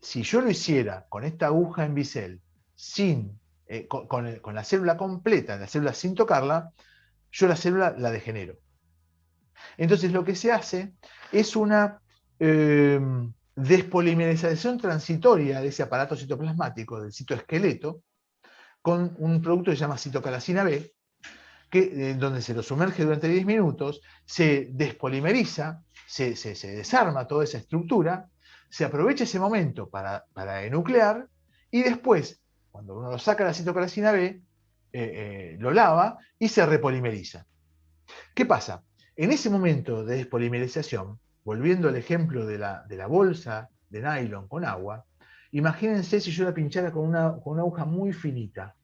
si yo lo hiciera con esta aguja en bisel, con la célula completa, la célula sin tocarla, yo la célula la degenero. Entonces lo que se hace es una despolimerización transitoria de ese aparato citoplasmático, del citoesqueleto, con un producto que se llama citocalcina B, donde se lo sumerge durante 10 minutos, se despolimeriza, se desarma toda esa estructura, se aprovecha ese momento para enuclear, y después, cuando uno lo saca la citocalcina B, lo lava y se repolimeriza. ¿Qué pasa? En ese momento de despolimerización, volviendo al ejemplo de la bolsa de nylon con agua, imagínense si yo la pinchara con una aguja muy finita.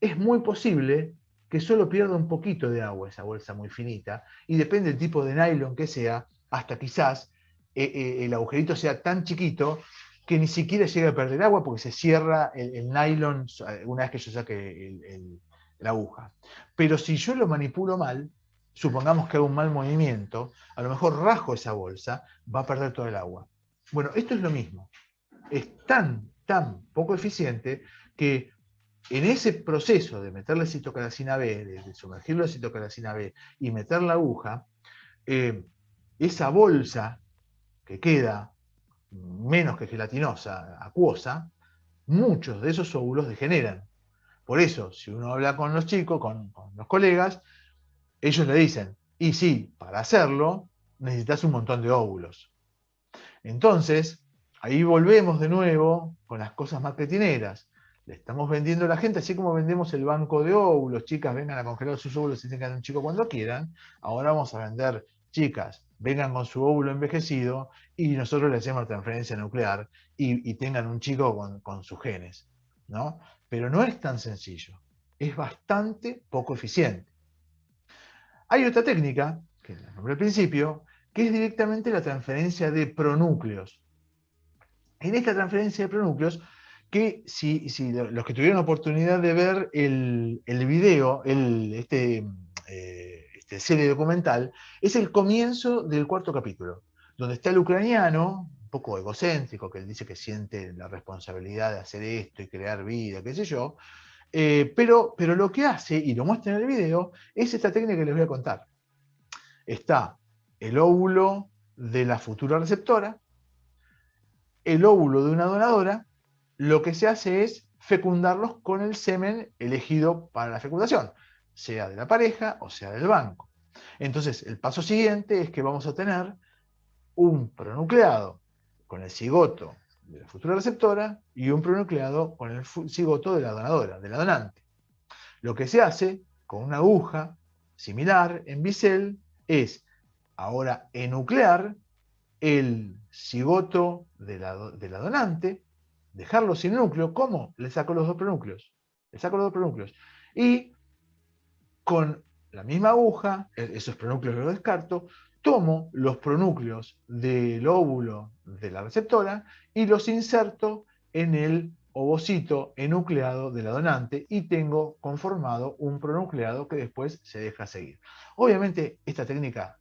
Es muy posible que solo pierda un poquito de agua esa bolsa muy finita, y depende del tipo de nylon que sea, hasta quizás el agujerito sea tan chiquito que ni siquiera llega a perder agua porque se cierra el nylon una vez que yo saque la aguja. Pero si yo lo manipulo mal, supongamos que hago un mal movimiento, a lo mejor rajo esa bolsa, va a perder todo el agua. Bueno, esto es lo mismo. Es tan poco eficiente que en ese proceso de meterle citocalcina B, de sumergirlo en citocalcina B y meter la aguja, esa bolsa que queda menos que gelatinosa, acuosa, muchos de esos óvulos degeneran. Por eso, si uno habla con los chicos, con los colegas, ellos le dicen, y sí, para hacerlo necesitas un montón de óvulos. Entonces, ahí volvemos de nuevo con las cosas marketineras. Le estamos vendiendo a la gente, así como vendemos el banco de óvulos, chicas, vengan a congelar sus óvulos y tengan un chico cuando quieran, ahora vamos a vender, chicas, vengan con su óvulo envejecido y nosotros le hacemos transferencia nuclear y tengan un chico con sus genes, ¿no? Pero no es tan sencillo, es bastante poco eficiente. Hay otra técnica, que la nombré al principio, que es directamente la transferencia de pronúcleos. En esta transferencia de pronúcleos, que si los que tuvieron la oportunidad de ver el video, este serie documental, es el comienzo del 4.º capítulo, donde está el ucraniano, un poco egocéntrico, que él dice que siente la responsabilidad de hacer esto y crear vida, qué sé yo, pero lo que hace, y lo muestra en el video, es esta técnica que les voy a contar. Está el óvulo de la futura receptora, el óvulo de una donadora, lo que se hace es fecundarlos con el semen elegido para la fecundación, sea de la pareja o sea del banco. Entonces, el paso siguiente es que vamos a tener un pronucleado con el cigoto de la futura receptora y un pronucleado con el cigoto de la donadora, de la donante. Lo que se hace con una aguja similar en bisel es ahora enuclear el cigoto de la donante, dejarlo sin núcleo. ¿Cómo? Le saco los dos pronúcleos. Le saco los dos pronúcleos. Y con la misma aguja, esos pronúcleos los descarto, tomo los pronúcleos del óvulo de la receptora y los inserto en el ovocito enucleado de la donante y tengo conformado un pronucleado que después se deja seguir. Obviamente esta técnica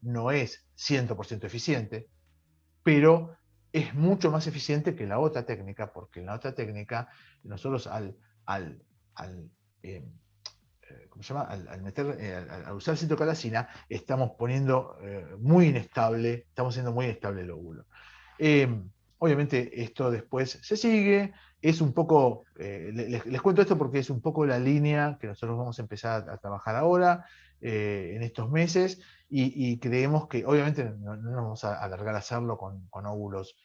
no es 100% eficiente, pero es mucho más eficiente que la otra técnica, porque en la otra técnica nosotros al usar citocalcina estamos poniendo muy inestable, estamos haciendo muy inestable el óvulo. Obviamente esto después se sigue, es un poco, les cuento esto porque es un poco la línea que nosotros vamos a empezar a trabajar ahora, en estos meses, y creemos que obviamente no nos vamos a alargar a hacerlo con óvulos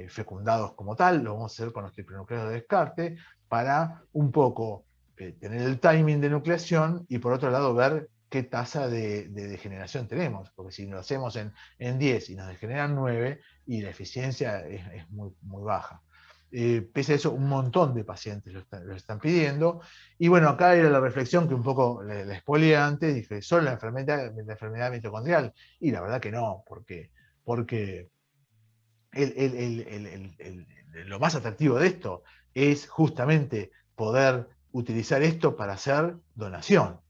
fecundados como tal, lo vamos a hacer con los triplinucleados de descarte, para un poco tener el timing de nucleación y por otro lado ver qué tasa de degeneración tenemos, porque si lo hacemos en 10 y nos degeneran 9, y la eficiencia es muy, muy baja. Pese a eso, un montón de pacientes lo están pidiendo. Y bueno, acá era la reflexión que un poco le spoileé antes, dije, ¿solo la enfermedad mitocondrial? Y la verdad que no, porque lo más atractivo de esto es justamente poder utilizar esto para hacer donación.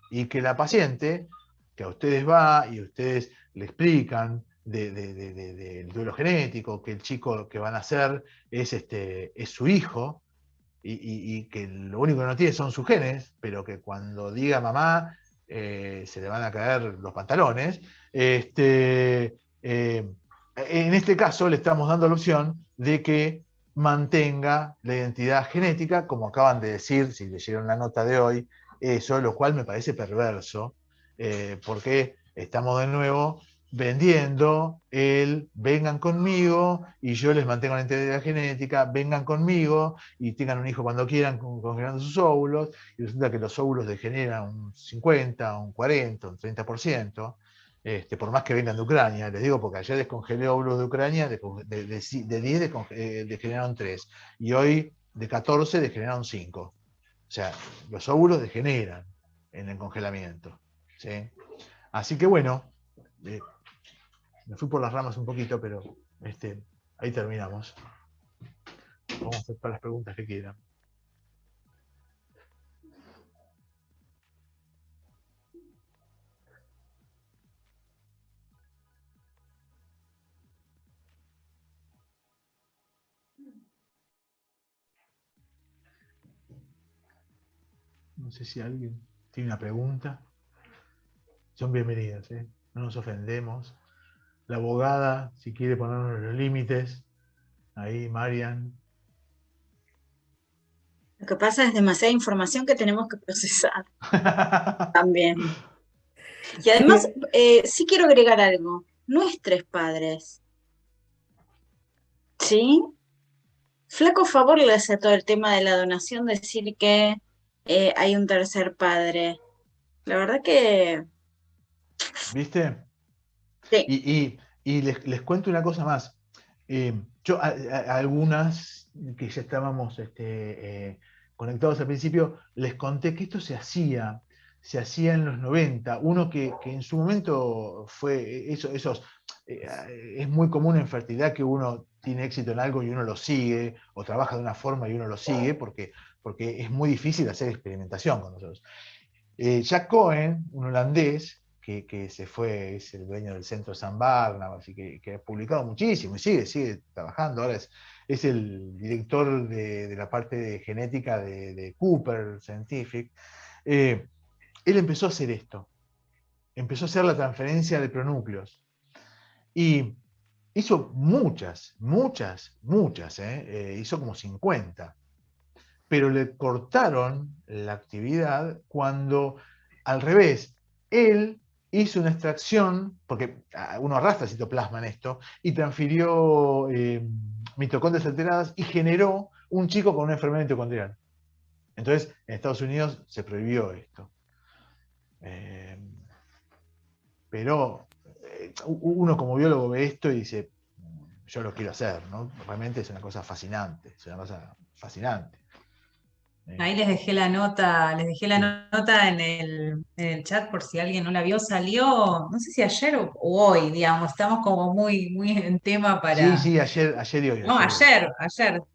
Y que la paciente, que a ustedes va y ustedes le explican del duelo genético, que el chico que van a hacer es su hijo, y que lo único que no tiene son sus genes, pero que cuando diga mamá se le van a caer los pantalones. En este caso le estamos dando la opción de que mantenga la identidad genética, como acaban de decir, si leyeron la nota de hoy, eso, lo cual me parece perverso, porque estamos de nuevo vendiendo el vengan conmigo y yo les mantengo la identidad genética, vengan conmigo y tengan un hijo cuando quieran congelando sus óvulos, y resulta que los óvulos degeneran un 50, un 40, un 30%, por más que vengan de Ucrania. Les digo porque ayer descongelé óvulos de Ucrania, de 10 degeneraron 3, y hoy de 14 degeneraron 5. O sea, los óvulos degeneran en el congelamiento, ¿sí? Así que bueno, me fui por las ramas un poquito, pero ahí terminamos. Vamos a hacer todas las preguntas que quieran. No sé si alguien tiene una pregunta. Son bienvenidas, ¿eh? No nos ofendemos. La abogada, si quiere ponernos los límites. Ahí, Marian. Lo que pasa es demasiada información que tenemos que procesar también. Y además, sí quiero agregar algo. Nuestros padres, ¿sí? Flaco favor le hace a todo el tema de la donación decir que hay un tercer padre. La verdad que ¿Viste? sí. Y les cuento una cosa más. Yo, a algunas que ya estábamos conectados al principio, les conté que esto se hacía en los 90. Uno que en su momento fue, es muy común en fertilidad que uno tiene éxito en algo y uno lo sigue, o trabaja de una forma y uno lo sigue, porque es muy difícil hacer experimentación con nosotros. Jack Cohen, un holandés, que se fue, es el dueño del centro San Barnabas y que ha publicado muchísimo y sigue trabajando. Ahora es el director de la parte de genética de Cooper Scientific. Él empezó a hacer esto, empezó a hacer la transferencia de pronúcleos y hizo muchas, hizo como 50, pero le cortaron la actividad cuando, al revés, él hizo una extracción, porque uno arrastra citoplasma en esto, y transfirió mitocondrias alteradas y generó un chico con una enfermedad mitocondrial. Entonces, en Estados Unidos se prohibió esto. Pero uno como biólogo ve esto y dice, yo lo quiero hacer, ¿no? Realmente es una cosa fascinante, Ahí les dejé la nota, en el chat por si alguien no la vio, salió, no sé si ayer o hoy, digamos, estamos como muy en tema para. Sí, ayer y hoy. No, ayer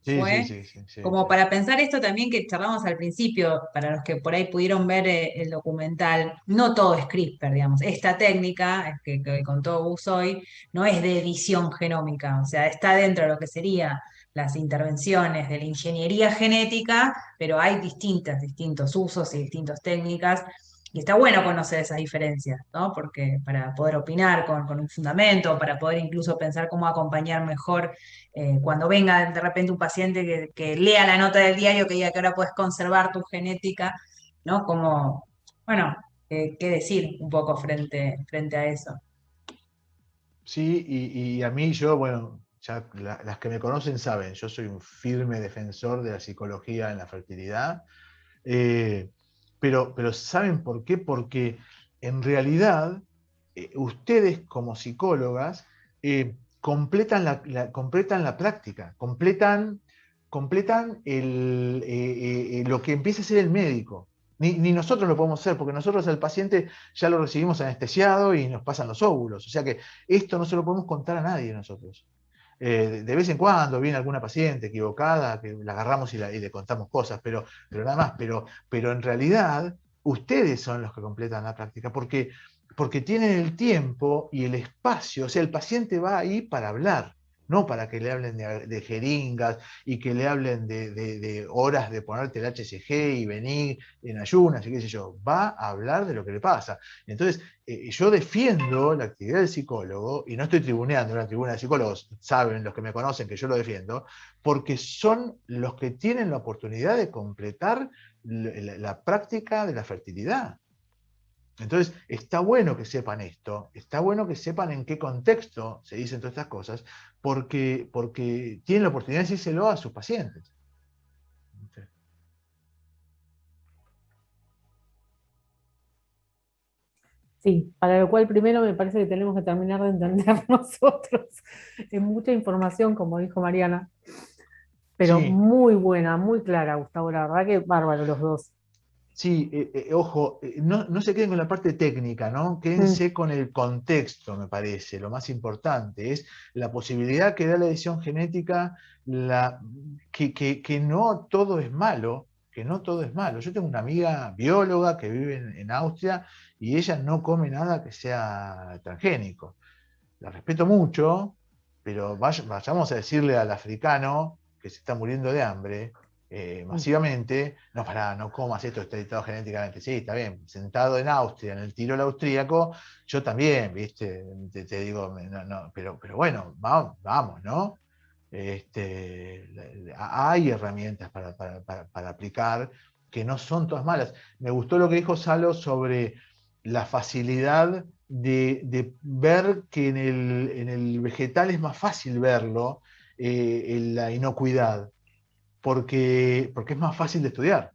fue. Sí. Como para pensar esto también que charlamos al principio, para los que por ahí pudieron ver el documental, no todo es CRISPR, digamos. Esta técnica que contó Gus hoy no es de edición genómica, o sea, está dentro de lo que sería las intervenciones de la ingeniería genética, pero hay distintos usos y distintas técnicas. Y está bueno conocer esas diferencias, ¿no? Porque para poder opinar con un fundamento, para poder incluso pensar cómo acompañar mejor cuando venga de repente un paciente que lea la nota del diario que diga que ahora puedes conservar tu genética, ¿no? Como, bueno, qué decir un poco frente a eso. Sí, y a mí bueno, ya las que me conocen saben, yo soy un firme defensor de la psicología en la fertilidad, pero ¿saben por qué? Porque en realidad ustedes como psicólogas completan la práctica, completan lo que empieza a ser el médico. Ni nosotros lo podemos hacer, porque nosotros al paciente ya lo recibimos anestesiado y nos pasan los óvulos. O sea que esto no se lo podemos contar a nadie nosotros. De vez en cuando viene alguna paciente equivocada, que la agarramos y le contamos cosas, pero nada más. Pero en realidad, ustedes son los que completan la práctica, porque tienen el tiempo y el espacio. O sea, el paciente va ahí para hablar, no para que le hablen de jeringas y que le hablen de horas de ponerte el HCG y venir en ayunas y qué sé yo. Va a hablar de lo que le pasa. Entonces, yo defiendo la actividad del psicólogo, y no estoy tribuneando en una tribuna de psicólogos, saben los que me conocen que yo lo defiendo, porque son los que tienen la oportunidad de completar la práctica de la fertilidad. Entonces, está bueno que sepan esto, está bueno que sepan en qué contexto se dicen todas estas cosas, porque tienen la oportunidad de decírselo a sus pacientes. Sí, para lo cual primero me parece que tenemos que terminar de entender nosotros. Es mucha información, como dijo Mariana, pero Sí, muy buena, muy clara, Gustavo, la verdad que bárbaro los dos. sí, ojo, no se queden con la parte técnica, ¿no? Mm, Quédense con el contexto, me parece. Lo más importante es la posibilidad que da la edición genética, que no todo es malo, que no todo es malo. Yo tengo una amiga bióloga que vive en Austria y ella no come nada que sea transgénico. La respeto mucho, pero vayamos a decirle al africano que se está muriendo de hambre mm. masivamente, no, pará, no comas esto, está editado genéticamente. Sí, está bien, sentado en Austria, en el Tirol austríaco, yo también, ¿viste? Te digo, no, pero bueno, vamos, ¿no? Hay herramientas para aplicar que no son todas malas. Me gustó lo que dijo Salo sobre la facilidad de ver que en el vegetal es más fácil verlo, en la inocuidad, porque es más fácil de estudiar,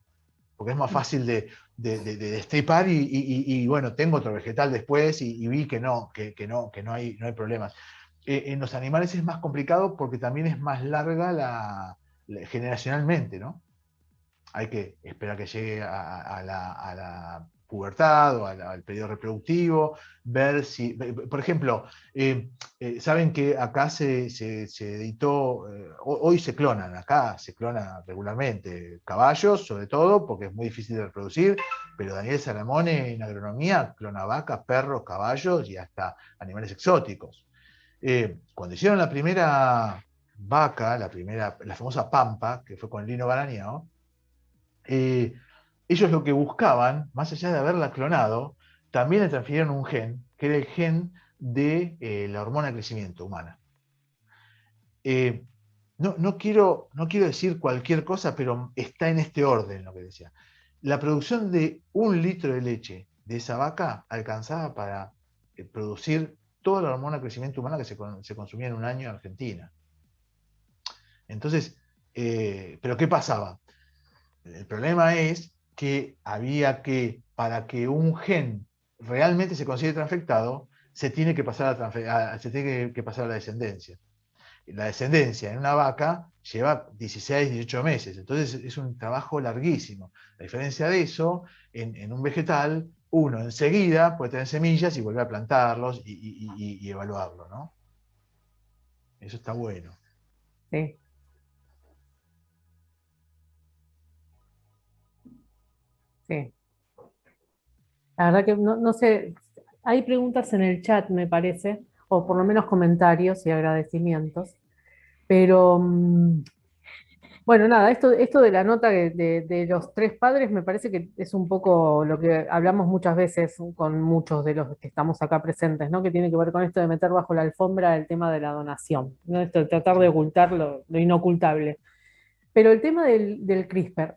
porque es más fácil de destripar y, bueno, tengo otro vegetal después y vi que no hay problemas. En los animales es más complicado porque también es más larga generacionalmente, ¿no? Hay que esperar que llegue a la pubertad o al periodo reproductivo, ver si, por ejemplo, saben que acá se editó, hoy se clonan, acá se clonan regularmente caballos, sobre todo, porque es muy difícil de reproducir, pero Daniel Salamone en agronomía clona vacas, perros, caballos y hasta animales exóticos. Cuando hicieron la primera vaca, la famosa Pampa, que fue con Lino Barañao, eh, ellos lo que buscaban, más allá de haberla clonado, también le transfirieron un gen, que era el gen de la hormona de crecimiento humana. Eh, no quiero decir cualquier cosa, pero está en este orden lo que decía. La producción de 1 litro de leche de esa vaca alcanzaba para producir toda la hormona de crecimiento humana que se consumía en un año en Argentina. Entonces, ¿pero qué pasaba? El problema es que para que un gen realmente se considere transfectado, se tiene que pasar que pasar a la descendencia. La descendencia en una vaca lleva 16, 18 meses, entonces es un trabajo larguísimo. A diferencia de eso, en un vegetal, uno enseguida puede tener semillas y volver a plantarlos y evaluarlo, ¿no? Eso está bueno. Sí, sí. La verdad que no sé, hay preguntas en el chat, me parece, o por lo menos comentarios y agradecimientos, pero bueno, nada, esto de la nota de los tres padres me parece que es un poco lo que hablamos muchas veces con muchos de los que estamos acá presentes, ¿no? Que tiene que ver con esto de meter bajo la alfombra el tema de la donación, ¿no? Esto de tratar de ocultar lo inocultable. Pero el tema del CRISPR,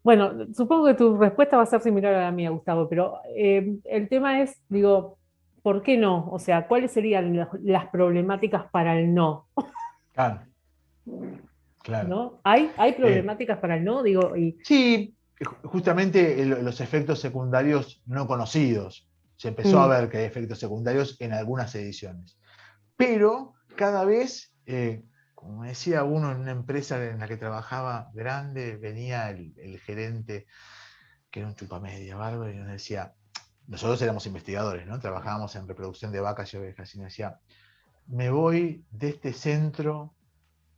bueno, supongo que tu respuesta va a ser similar a la mía, Gustavo, pero el tema es, digo, ¿por qué no? O sea, ¿cuáles serían las problemáticas para el no? Claro, claro. ¿No? ¿Hay Eh, problemáticas para el no? Digo, y Sí, justamente los efectos secundarios no conocidos. Se empezó a mm, ver que hay efectos secundarios en algunas ediciones. Pero cada vez, como decía uno en una empresa en la que trabajaba grande, venía el gerente, que era un chupamedia bárbaro, y nos decía, nosotros éramos investigadores, ¿no? Trabajábamos en reproducción de vacas y ovejas, y me decía, me voy de este centro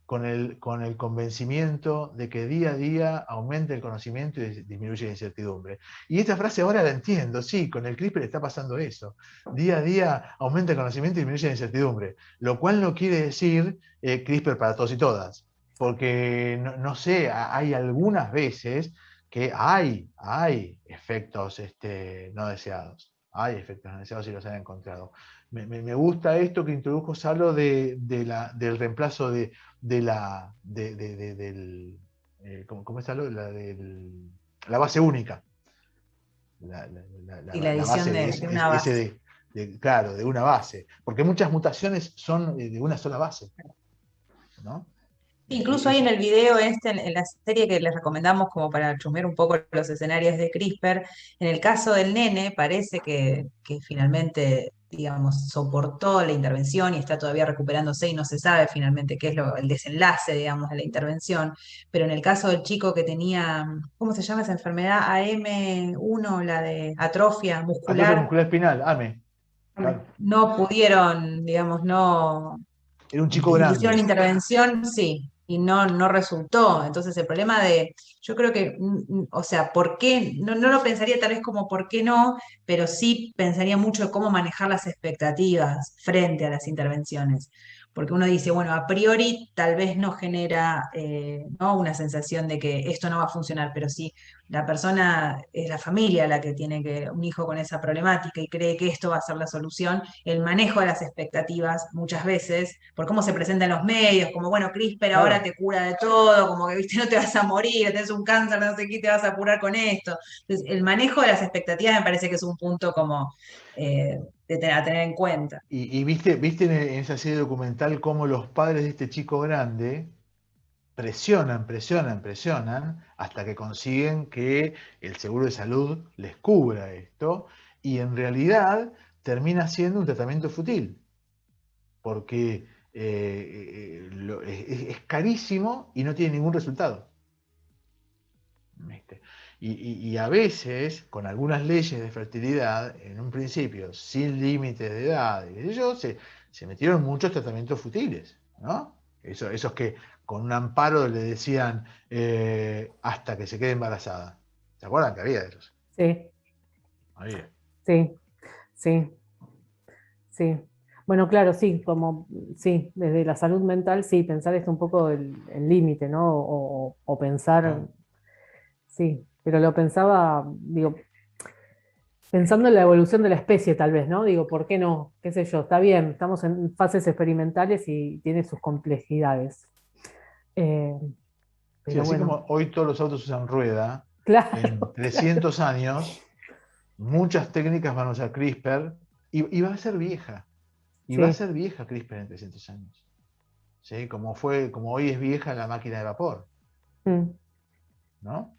con el convencimiento de que día a día aumenta el conocimiento y disminuye la incertidumbre. Y esta frase ahora la entiendo, sí, con el CRISPR está pasando eso. Día a día aumenta el conocimiento y disminuye la incertidumbre, lo cual no quiere decir CRISPR para todos y todas, porque no sé, hay algunas veces que hay efectos no deseados. Hay efectos no deseados y los han encontrado. Me gusta esto que introdujo Salo del reemplazo ¿cómo es Salo? La base única. Y la La edición base de una base. claro, de una base. Porque muchas mutaciones son de una sola base, ¿no? Incluso ahí en el video en la serie que les recomendamos como para chusmear un poco los escenarios de CRISPR, en el caso del nene parece que finalmente, digamos, soportó la intervención y está todavía recuperándose y no se sabe finalmente qué es el desenlace, digamos, de la intervención, pero en el caso del chico que tenía, ¿cómo se llama esa enfermedad? AM1, la de atrofia Atrofia muscular, muscular espinal, AME. Claro. no pudieron, digamos, no Era un chico hicieron grande. intervención, sí, y no resultó. Entonces el problema yo creo que, o sea, ¿por qué? No lo pensaría tal vez como por qué no, pero sí pensaría mucho en cómo manejar las expectativas frente a las intervenciones. Porque uno dice, bueno, a priori tal vez no genera ¿no? una sensación de que esto no va a funcionar, pero si la persona, es la familia la que tiene un hijo con esa problemática y cree que esto va a ser la solución, el manejo de las expectativas muchas veces, por cómo se presenta en los medios, como bueno, CRISPR ahora Claro. te cura de todo, como que viste, no te vas a morir, tenés un cáncer, no sé qué, te vas a curar con esto. Entonces, el manejo de las expectativas me parece que es un punto como a tener en cuenta. Y viste en esa serie documental cómo los padres de este chico grande presionan hasta que consiguen que el seguro de salud les cubra esto, y en realidad termina siendo un tratamiento fútil, porque es carísimo y no tiene ningún resultado. ¿Viste? Y a veces, con algunas leyes de fertilidad, en un principio, sin límites de edad, se metieron muchos tratamientos futiles, ¿no? Esos que con un amparo le decían hasta que se quede embarazada. ¿Se acuerdan que había de esos? Sí, Había. sí, sí, sí. Bueno, claro, sí, sí, desde la salud mental, sí, pensar esto un poco el límite, ¿no? O pensar, Claro. sí, pero lo pensaba, digo, pensando en la evolución de la especie, tal vez, ¿no? Digo, ¿por qué no? ¿Qué sé yo? Está bien, estamos en fases experimentales y tiene sus complejidades. Eh, Sí, pero así bueno, como hoy todos los autos usan rueda, en claro, claro. 300 años, muchas técnicas van a usar CRISPR y va a ser vieja. Y va a Sí, ser vieja CRISPR en 300 años. ¿Sí? Como hoy es vieja la máquina de vapor, mm, ¿no?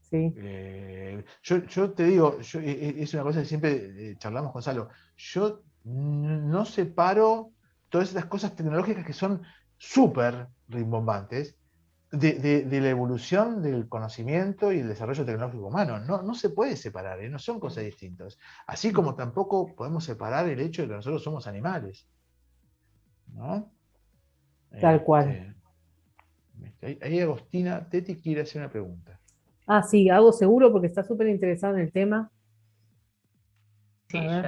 sí, Yo te digo, es una cosa que siempre charlamos con Salo. Yo no separo todas estas cosas tecnológicas que son súper rimbombantes de la evolución del conocimiento y el desarrollo tecnológico humano. No se puede separar, no son cosas distintas. Así como tampoco podemos separar el hecho de que nosotros somos animales, ¿no? tal cual. Este, ahí Agostina Teti quiere hacer una pregunta. Ah, sí, hago seguro porque está súper interesado en el tema. A Sí, ver,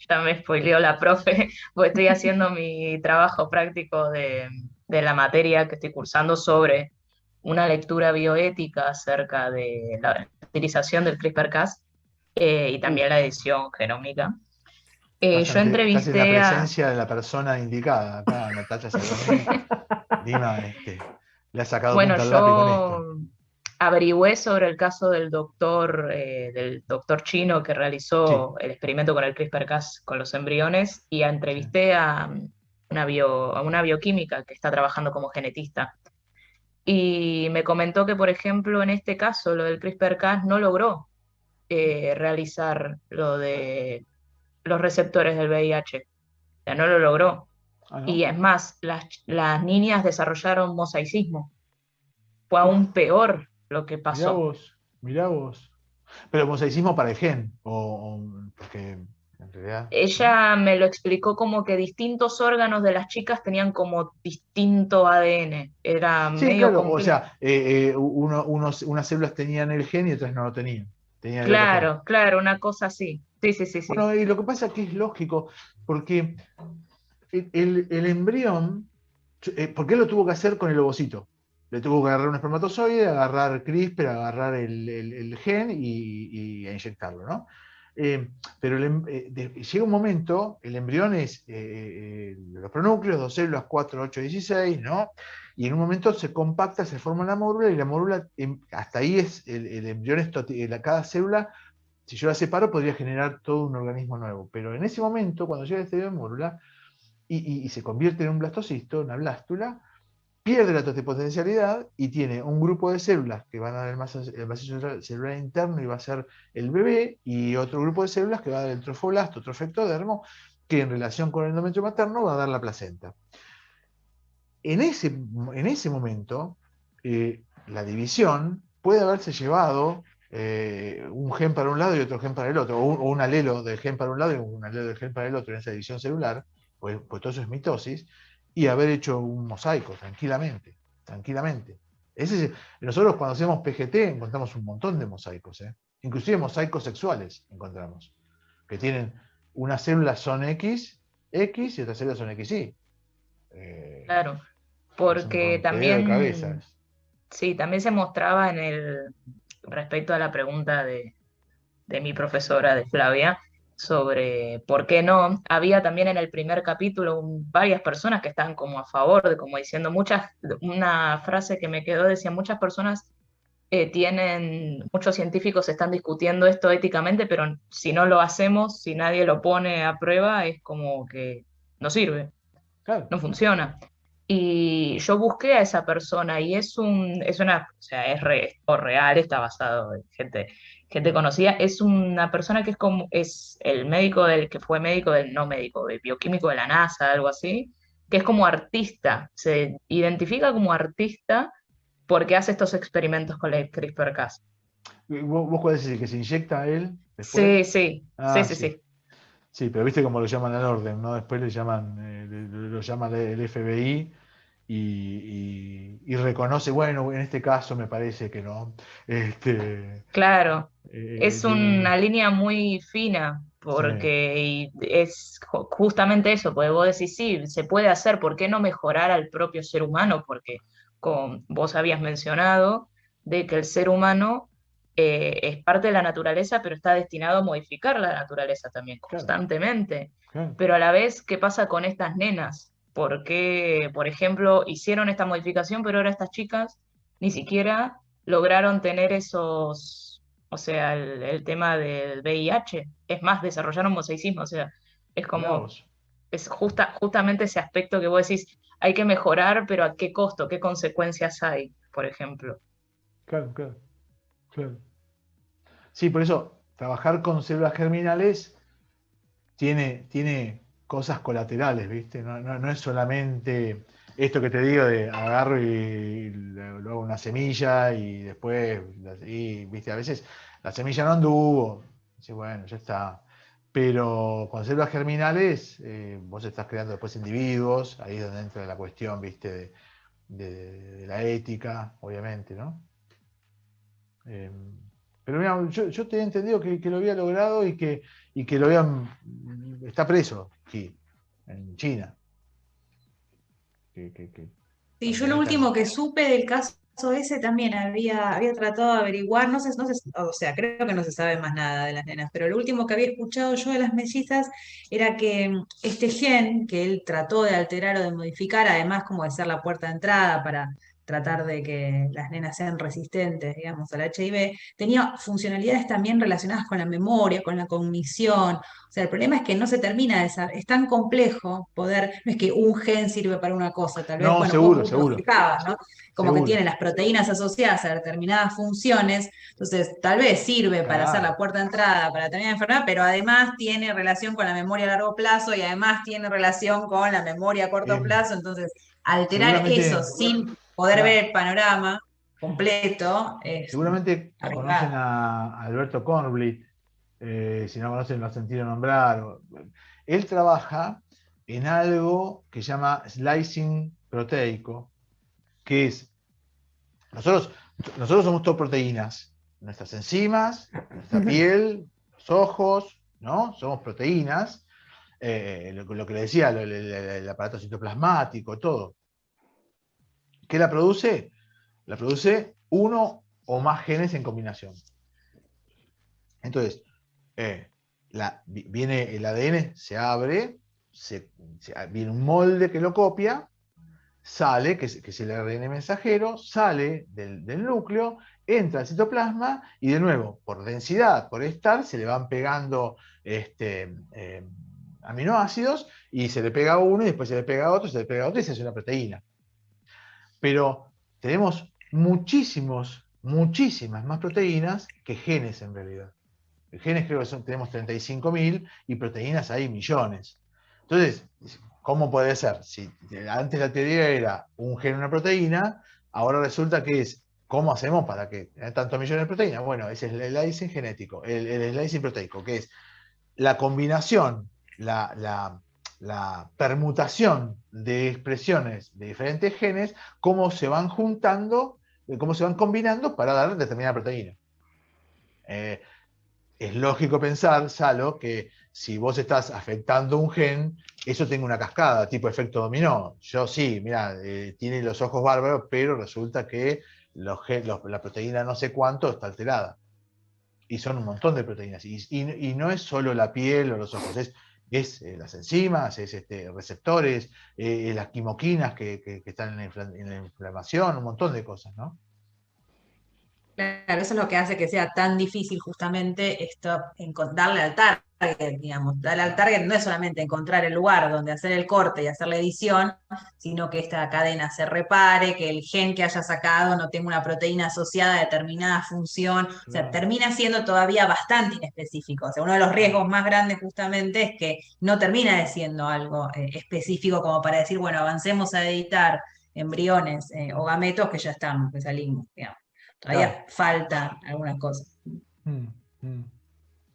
ya me spoileó la profe, porque estoy haciendo mi trabajo práctico de la materia que estoy cursando sobre una lectura bioética acerca de la utilización del CRISPR-Cas y también la edición genómica. Yo Estás en la entrevisté a, presencia de la persona indicada. Acá Natalia Salomé Lima le ha sacado bueno, punta al lápiz con esto. yo averigüé sobre el caso del doctor chino que Sí, realizó el experimento con el CRISPR-Cas con los embriones y sí. entrevisté a a una bioquímica que está trabajando como genetista. Y me comentó que, por ejemplo, en este caso, lo del CRISPR-Cas no logró realizar lo de los receptores del VIH. O sea, no lo logró. Ah, Y ¿no? es más, las niñas desarrollaron mosaicismo. Fue aún peor lo que Mirá pasó. vos, mirá vos. Pero mosaicismo para el gen, Porque en realidad... Ella me lo explicó como que distintos órganos de las chicas tenían como distinto ADN. Era Sí, medio claro, o complejo. sea, unas células tenían el gen y otras no lo tenían. Tenían el otro gen. Claro, claro, una cosa así. Sí, sí, sí, sí. Bueno, y lo que pasa es que es lógico, porque el embrión, ¿por qué lo tuvo que hacer con el ovocito? Le tuvo que agarrar un espermatozoide, agarrar CRISPR, agarrar el gen y a inyectarlo, ¿no? Pero llega un momento, el embrión es los pronúcleos, 2 células, 4, 8, 16, ¿no? Y en un momento se compacta, se forma la mórula, y la mórula, hasta ahí es, el embrión es cada célula, si yo la separo, podría generar todo un organismo nuevo. Pero en ese momento, cuando llega este estadio de mórula, y se convierte en un blastocisto, una blástula, pierde la totipotencialidad y tiene un grupo de células que van a dar el macizo celular interno y va a ser el bebé, y otro grupo de células que va a dar el trofoblasto, trofectodermo, que en relación con el endometrio materno va a dar la placenta. En ese momento, la división puede haberse llevado un gen para un lado y otro gen para el otro, o un alelo del gen para un lado y un alelo del gen para el otro en esa división celular, pues todo eso es mitosis, y haber hecho un mosaico tranquilamente, tranquilamente. Nosotros cuando hacemos PGT encontramos un montón de mosaicos, inclusive mosaicos sexuales encontramos, que tienen unas células son X y otras células son XY. Claro, Es un porque rompedero de también, cabezas. sí, también se mostraba respecto a la pregunta de mi profesora, de Flavia, sobre por qué no. Había también en el primer capítulo varias personas que estaban como a favor, como diciendo una frase que me quedó, decía, muchas personas muchos científicos están discutiendo esto éticamente, pero si no lo hacemos, si nadie lo pone a prueba, es como que no sirve, Claro. no funciona. Y yo busqué a esa persona y o sea, o real, está basado en gente conocida, es una persona que es el médico que fue médico del, no médico, de bioquímico de la NASA, algo así, que es como artista, se identifica como artista porque hace estos experimentos con el CRISPR-Cas. ¿Vos cuál es el que se inyecta a él después? Sí, sí, sí, Ah, sí, sí. sí. Sí, pero viste cómo lo llaman al orden, ¿no? Después le llaman, lo llama el FBI y reconoce, bueno, en este caso me parece que no. Claro, es Tiene. una línea muy fina Sí, porque es justamente eso, porque vos decís, sí, se puede hacer, ¿por qué no mejorar al propio ser humano? Porque vos habías mencionado de que el ser humano es parte de la naturaleza, pero está destinado a modificar la naturaleza también claro, constantemente. claro. Pero a la vez, ¿qué pasa con estas nenas? ¿Por qué, por ejemplo, hicieron esta modificación, pero ahora estas chicas ni siquiera lograron tener o sea, el tema del VIH? Es más, desarrollaron mosaicismo, o sea, es Mirá como, vos. es justamente ese aspecto que vos decís, hay que mejorar, pero ¿a qué costo? ¿Qué consecuencias hay, por ejemplo? Claro, claro, claro. Sí, por eso, trabajar con células germinales tiene cosas colaterales, ¿viste? No es solamente esto que te digo de agarro y lo hago una semilla y después, ¿viste? A veces la semilla no anduvo, dice, bueno, ya está. Pero con células germinales, vos estás creando después individuos, ahí es donde entra la cuestión, ¿viste? De la ética, obviamente, ¿no? Eh, pero mira, yo tenía entendido que lo había logrado y que lo habían. Está preso aquí, en China. Que Sí, lo yo lo necesitan. último que supe del caso ese también había tratado de averiguar, o sea, creo que no se sabe más nada de las nenas, pero lo último que había escuchado yo de las mellizas era que este gen que él trató de alterar o de modificar, además como de ser la puerta de entrada para tratar de que las nenas sean resistentes, digamos, al HIV, tenía funcionalidades también relacionadas con la memoria, con la cognición. O sea, el problema es que no se termina de saber, es tan complejo poder, no es que un gen sirve para una cosa, tal vez, No, bueno, vos seguro, justo lo seguro, explicabas, ¿no? Como que seguro. tiene las proteínas asociadas a determinadas funciones, entonces tal vez sirve para hacer la Claro. puerta de entrada para determinada enfermedad, pero además tiene relación con la memoria a largo plazo y además tiene relación con la memoria a corto Eh, plazo, entonces alterar eso seguramente, sin poder ver pará, el panorama completo es seguramente conocen arriesgado. a Alberto Kornblit, Si no conocen, lo han sentido nombrar. Él trabaja en algo que se llama slicing proteico, que es, nosotros somos todo proteínas, nuestras enzimas, nuestra piel, los ojos, ¿no? Somos proteínas, lo que le decía, el aparato citoplasmático, todo. ¿Qué la produce? La produce uno o más genes en combinación. Entonces, viene el ADN, se abre, viene un molde que lo copia, sale, que es el ARN mensajero, sale del núcleo, entra al citoplasma y de nuevo, por densidad, por estar, se le van pegando aminoácidos y se le pega uno y después se le pega otro, se le pega otro y se hace una proteína. Pero tenemos muchísimas más proteínas que genes en realidad. Genes creo que tenemos 35.000 y proteínas hay millones. Entonces, ¿cómo puede ser? Si antes la teoría era un gen, una proteína, ahora resulta que es, ¿cómo hacemos para que haya tantos millones de proteínas? Bueno, ese es el slicing genético, el slicing proteico, que es la combinación, la permutación de expresiones de diferentes genes, cómo se van juntando, cómo se van combinando para dar determinada proteína. Es lógico pensar, Salo, que si vos estás afectando un gen, eso tenga una cascada, tipo efecto dominó. Yo sí, mira, tiene los ojos bárbaros, pero resulta que la proteína no sé cuánto está alterada. Y son un montón de proteínas. Y no es solo la piel o los ojos, es las enzimas, es receptores, las quimoquinas que están en la inflamación, un montón de cosas, ¿no? Claro, eso es lo que hace que sea tan difícil justamente esto, darle al target, digamos. Darle al target no es solamente encontrar el lugar donde hacer el corte y hacer la edición, sino que esta cadena se repare, que el gen que haya sacado no tenga una proteína asociada a determinada función. O sea, termina siendo todavía bastante inespecífico. O sea, uno de los riesgos más grandes justamente es que no termina de siendo algo específico como para decir, bueno, avancemos a editar embriones o gametos que ya estamos, que salimos, digamos. Todavía falta algunas cosas.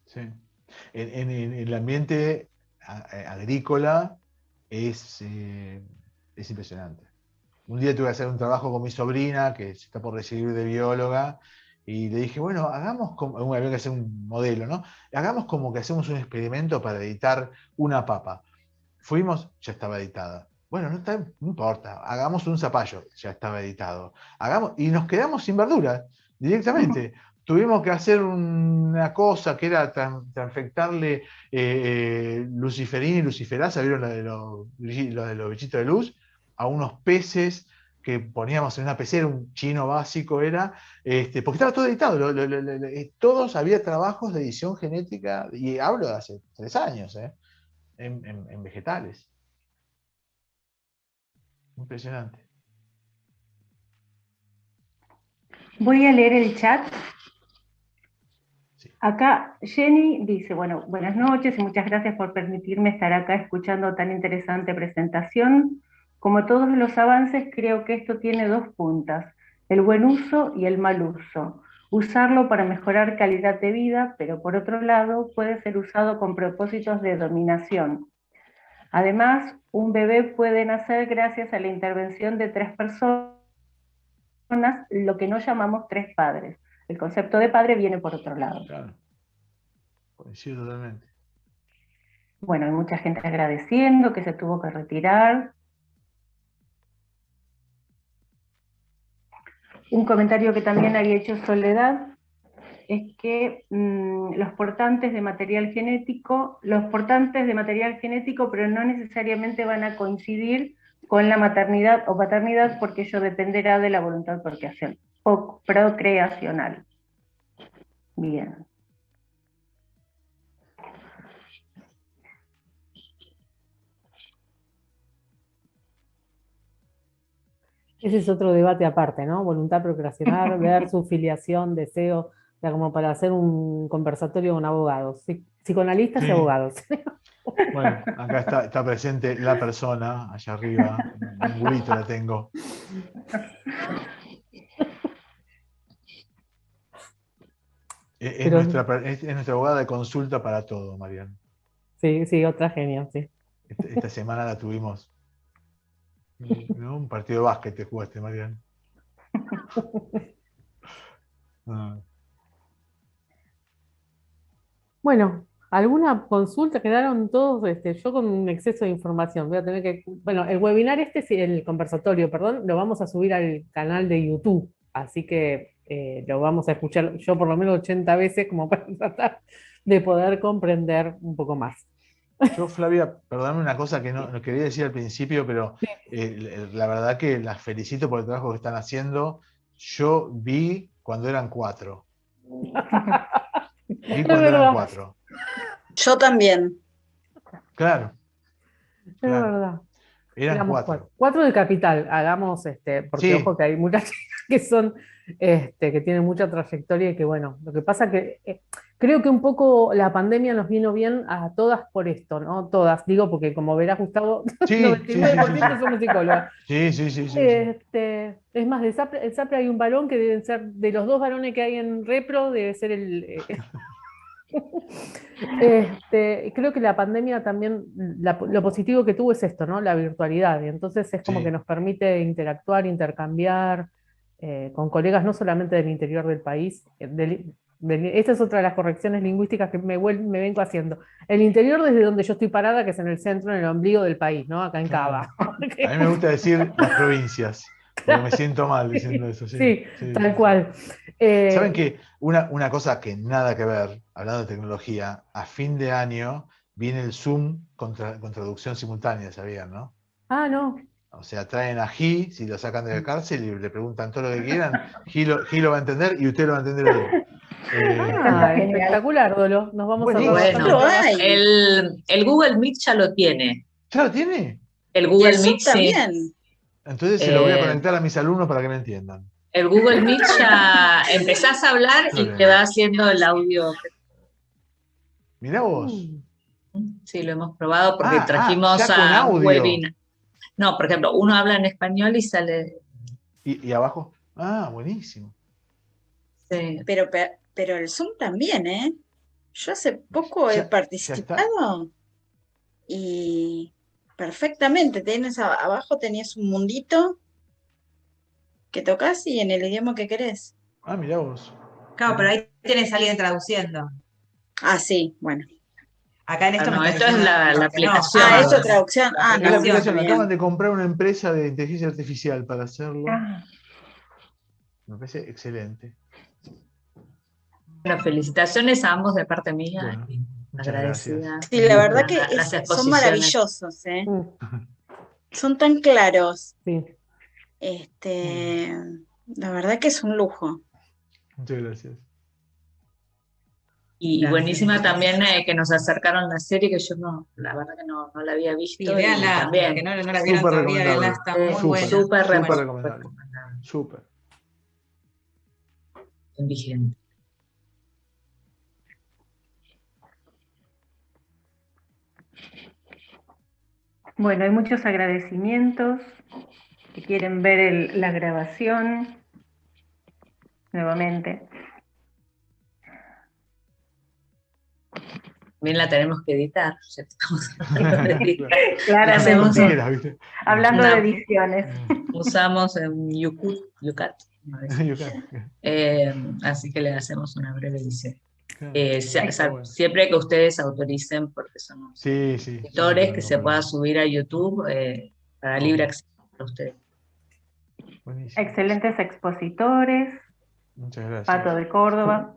Sí. En el ambiente agrícola es impresionante. Un día tuve que hacer un trabajo con mi sobrina, que se está por recibir de bióloga, y le dije, bueno, había que hacer un modelo, ¿no? Hagamos como que hacemos un experimento para editar una papa. Fuimos, ya estaba editada. Bueno, no importa, hagamos un zapallo, ya estaba editado. Y nos quedamos sin verduras, directamente. Tuvimos que hacer una cosa que era transfectarle luciferina y luciferasa, ¿vieron lo de los bichitos de luz? A unos peces que poníamos en una pecera, un chino básico era, porque estaba todo editado. Todos había trabajos de edición genética, y hablo de hace 3 años, en vegetales. Impresionante. Voy a leer el chat. Sí. Acá Jenny dice, bueno, buenas noches y muchas gracias por permitirme estar acá escuchando tan interesante presentación. Como todos los avances, creo que esto tiene 2 puntas, el buen uso y el mal uso. Usarlo para mejorar calidad de vida, pero por otro lado puede ser usado con propósitos de dominación. Además, un bebé puede nacer gracias a la intervención de 3 personas, lo que no llamamos 3 padres. El concepto de padre viene por otro lado. Claro. Coincido totalmente. Bueno, hay mucha gente agradeciendo que se tuvo que retirar. Un comentario que también había hecho Soledad es que los portantes de material genético, pero no necesariamente van a coincidir con la maternidad o paternidad, porque ello dependerá de la voluntad procreacional. Bien. Ese es otro debate aparte, ¿no? Voluntad procreacional, ver su filiación, deseo, o sea, como para hacer un conversatorio con abogados, psicoanalistas y abogados. Bueno, acá está presente la persona, allá arriba, un bulito la tengo. Es nuestra abogada de consulta para todo, Mariana. Sí, otra genia, sí. Esta semana la tuvimos. ¿No? Un partido de básquet te jugaste, Mariana. Bueno, ¿alguna consulta? Quedaron todos, yo con un exceso de información. Voy a tener que, bueno, el webinar el conversatorio, perdón, lo vamos a subir al canal de YouTube, así que lo vamos a escuchar yo por lo menos 80 veces como para tratar de poder comprender un poco más. Yo, Flavia, perdóname una cosa que no quería decir al principio, pero la verdad que las felicito por el trabajo que están haciendo. Yo vi cuando eran 4. Vi cuando eran 4. Yo también. Claro. Es verdad. Eran 4. 4 de Capital, hagamos, porque Sí. ojo que hay muchas chicas que son, que tienen mucha trayectoria y que bueno, lo que pasa que creo que un poco la pandemia nos vino bien a todas por esto, ¿no? Todas, digo, porque como verás, Gustavo, Sí, 99% somos psicólogas. Sí. Es más, el SAPRE hay un varón que deben ser, de los 2 varones que hay en Repro, debe ser el... creo que la pandemia también, lo positivo que tuvo es esto, ¿no? La virtualidad. Y entonces es como que nos permite interactuar, intercambiar con colegas no solamente del interior del país. Esta es otra de las correcciones lingüísticas que me vengo haciendo. El interior desde donde yo estoy parada, que es en el centro, en el ombligo del país, ¿no? Acá en Cava. A mí me gusta decir las provincias, porque me siento mal diciendo eso. Sí, tal cual. ¿Saben que una cosa que nada que ver, hablando de tecnología, a fin de año viene el Zoom con traducción simultánea, ¿sabían, no? Ah, no. O sea, traen a Gi, si lo sacan de la cárcel y le preguntan todo lo que quieran, Gi lo va a entender y usted lo va a entender a él. Espectacular, Dolo. Nos vamos a Bueno, el Google Meet ya lo tiene. ¿Ya lo tiene? El Google Meet también. Sí. Entonces se lo voy a conectar a mis alumnos para que me entiendan. El Google Meet ya empezás a hablar y te va haciendo el audio. Mirá vos. Sí, lo hemos probado porque trajimos a un webinar. No, por ejemplo, uno habla en español y sale. ¿Y abajo? Ah, buenísimo. Sí. Pero el Zoom también, ¿eh? Yo hace poco he participado y perfectamente. Abajo tenías un mundito que tocas y en el idioma que querés. Ah, mirá vos. Claro, pero ahí tienes a alguien traduciendo. Ah, sí, bueno. Acá en esto no, esto es la aplicación. Ah, esto es traducción. Ah, la aplicación. Acaban de comprar una empresa de inteligencia artificial para hacerlo. Me parece excelente. Bueno, felicitaciones a ambos de parte mía. Bueno, agradecida. Sí, la verdad que son maravillosos, ¿eh? Son tan claros. Sí. La verdad que es un lujo. Muchas gracias. Y buenísima también que nos acercaron la serie, que yo la verdad que no la había visto. Sí, véanla, también. que no la vieron todavía, véanla, está muy buena. Súper recomendable. Súper. Vigente. Bueno, hay muchos agradecimientos que quieren ver la grabación nuevamente. También la tenemos que editar. Ya estamos hablando de ediciones. Usamos YouCut. Así que le hacemos una breve edición. Siempre que ustedes autoricen, porque somos editores, que se pueda subir a YouTube para libre acceso para ustedes. Buenísimo. Excelentes expositores. Muchas gracias. Pato de Córdoba.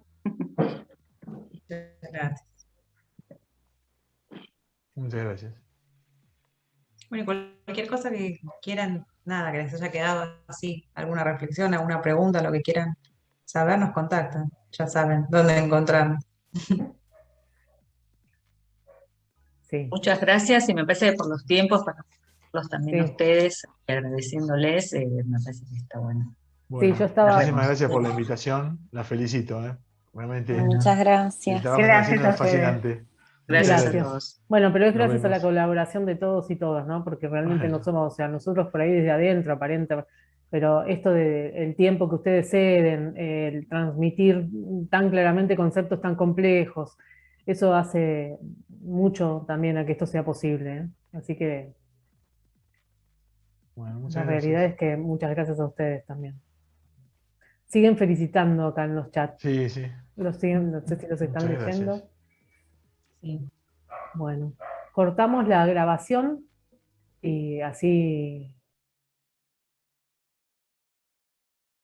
Gracias. Muchas gracias. Bueno, cualquier cosa que quieran, nada, que les haya quedado así, alguna reflexión, alguna pregunta, lo que quieran saber, nos contactan. Ya saben dónde encontrarnos. Sí. Muchas gracias y me parece que por los tiempos, para los también a ustedes, y agradeciéndoles, me parece que está bueno. Sí, yo estaba... Muchísimas gracias por la invitación, la felicito. Realmente. Muchas gracias. Gracias a fascinante. Gracias a todos. Bueno, pero es gracias a la colaboración de todos y todas, ¿no? Porque realmente no somos, o sea, nosotros por ahí desde adentro, Pero esto del tiempo que ustedes ceden, el transmitir tan claramente conceptos tan complejos, eso hace mucho también a que esto sea posible, ¿eh? Así que Bueno, la muchas realidad gracias. es que muchas gracias a ustedes también. Siguen felicitando acá en los chats. Sí, sí. Los siguen, no sé si los están Muchas leyendo. gracias. Sí. Bueno, cortamos la grabación y así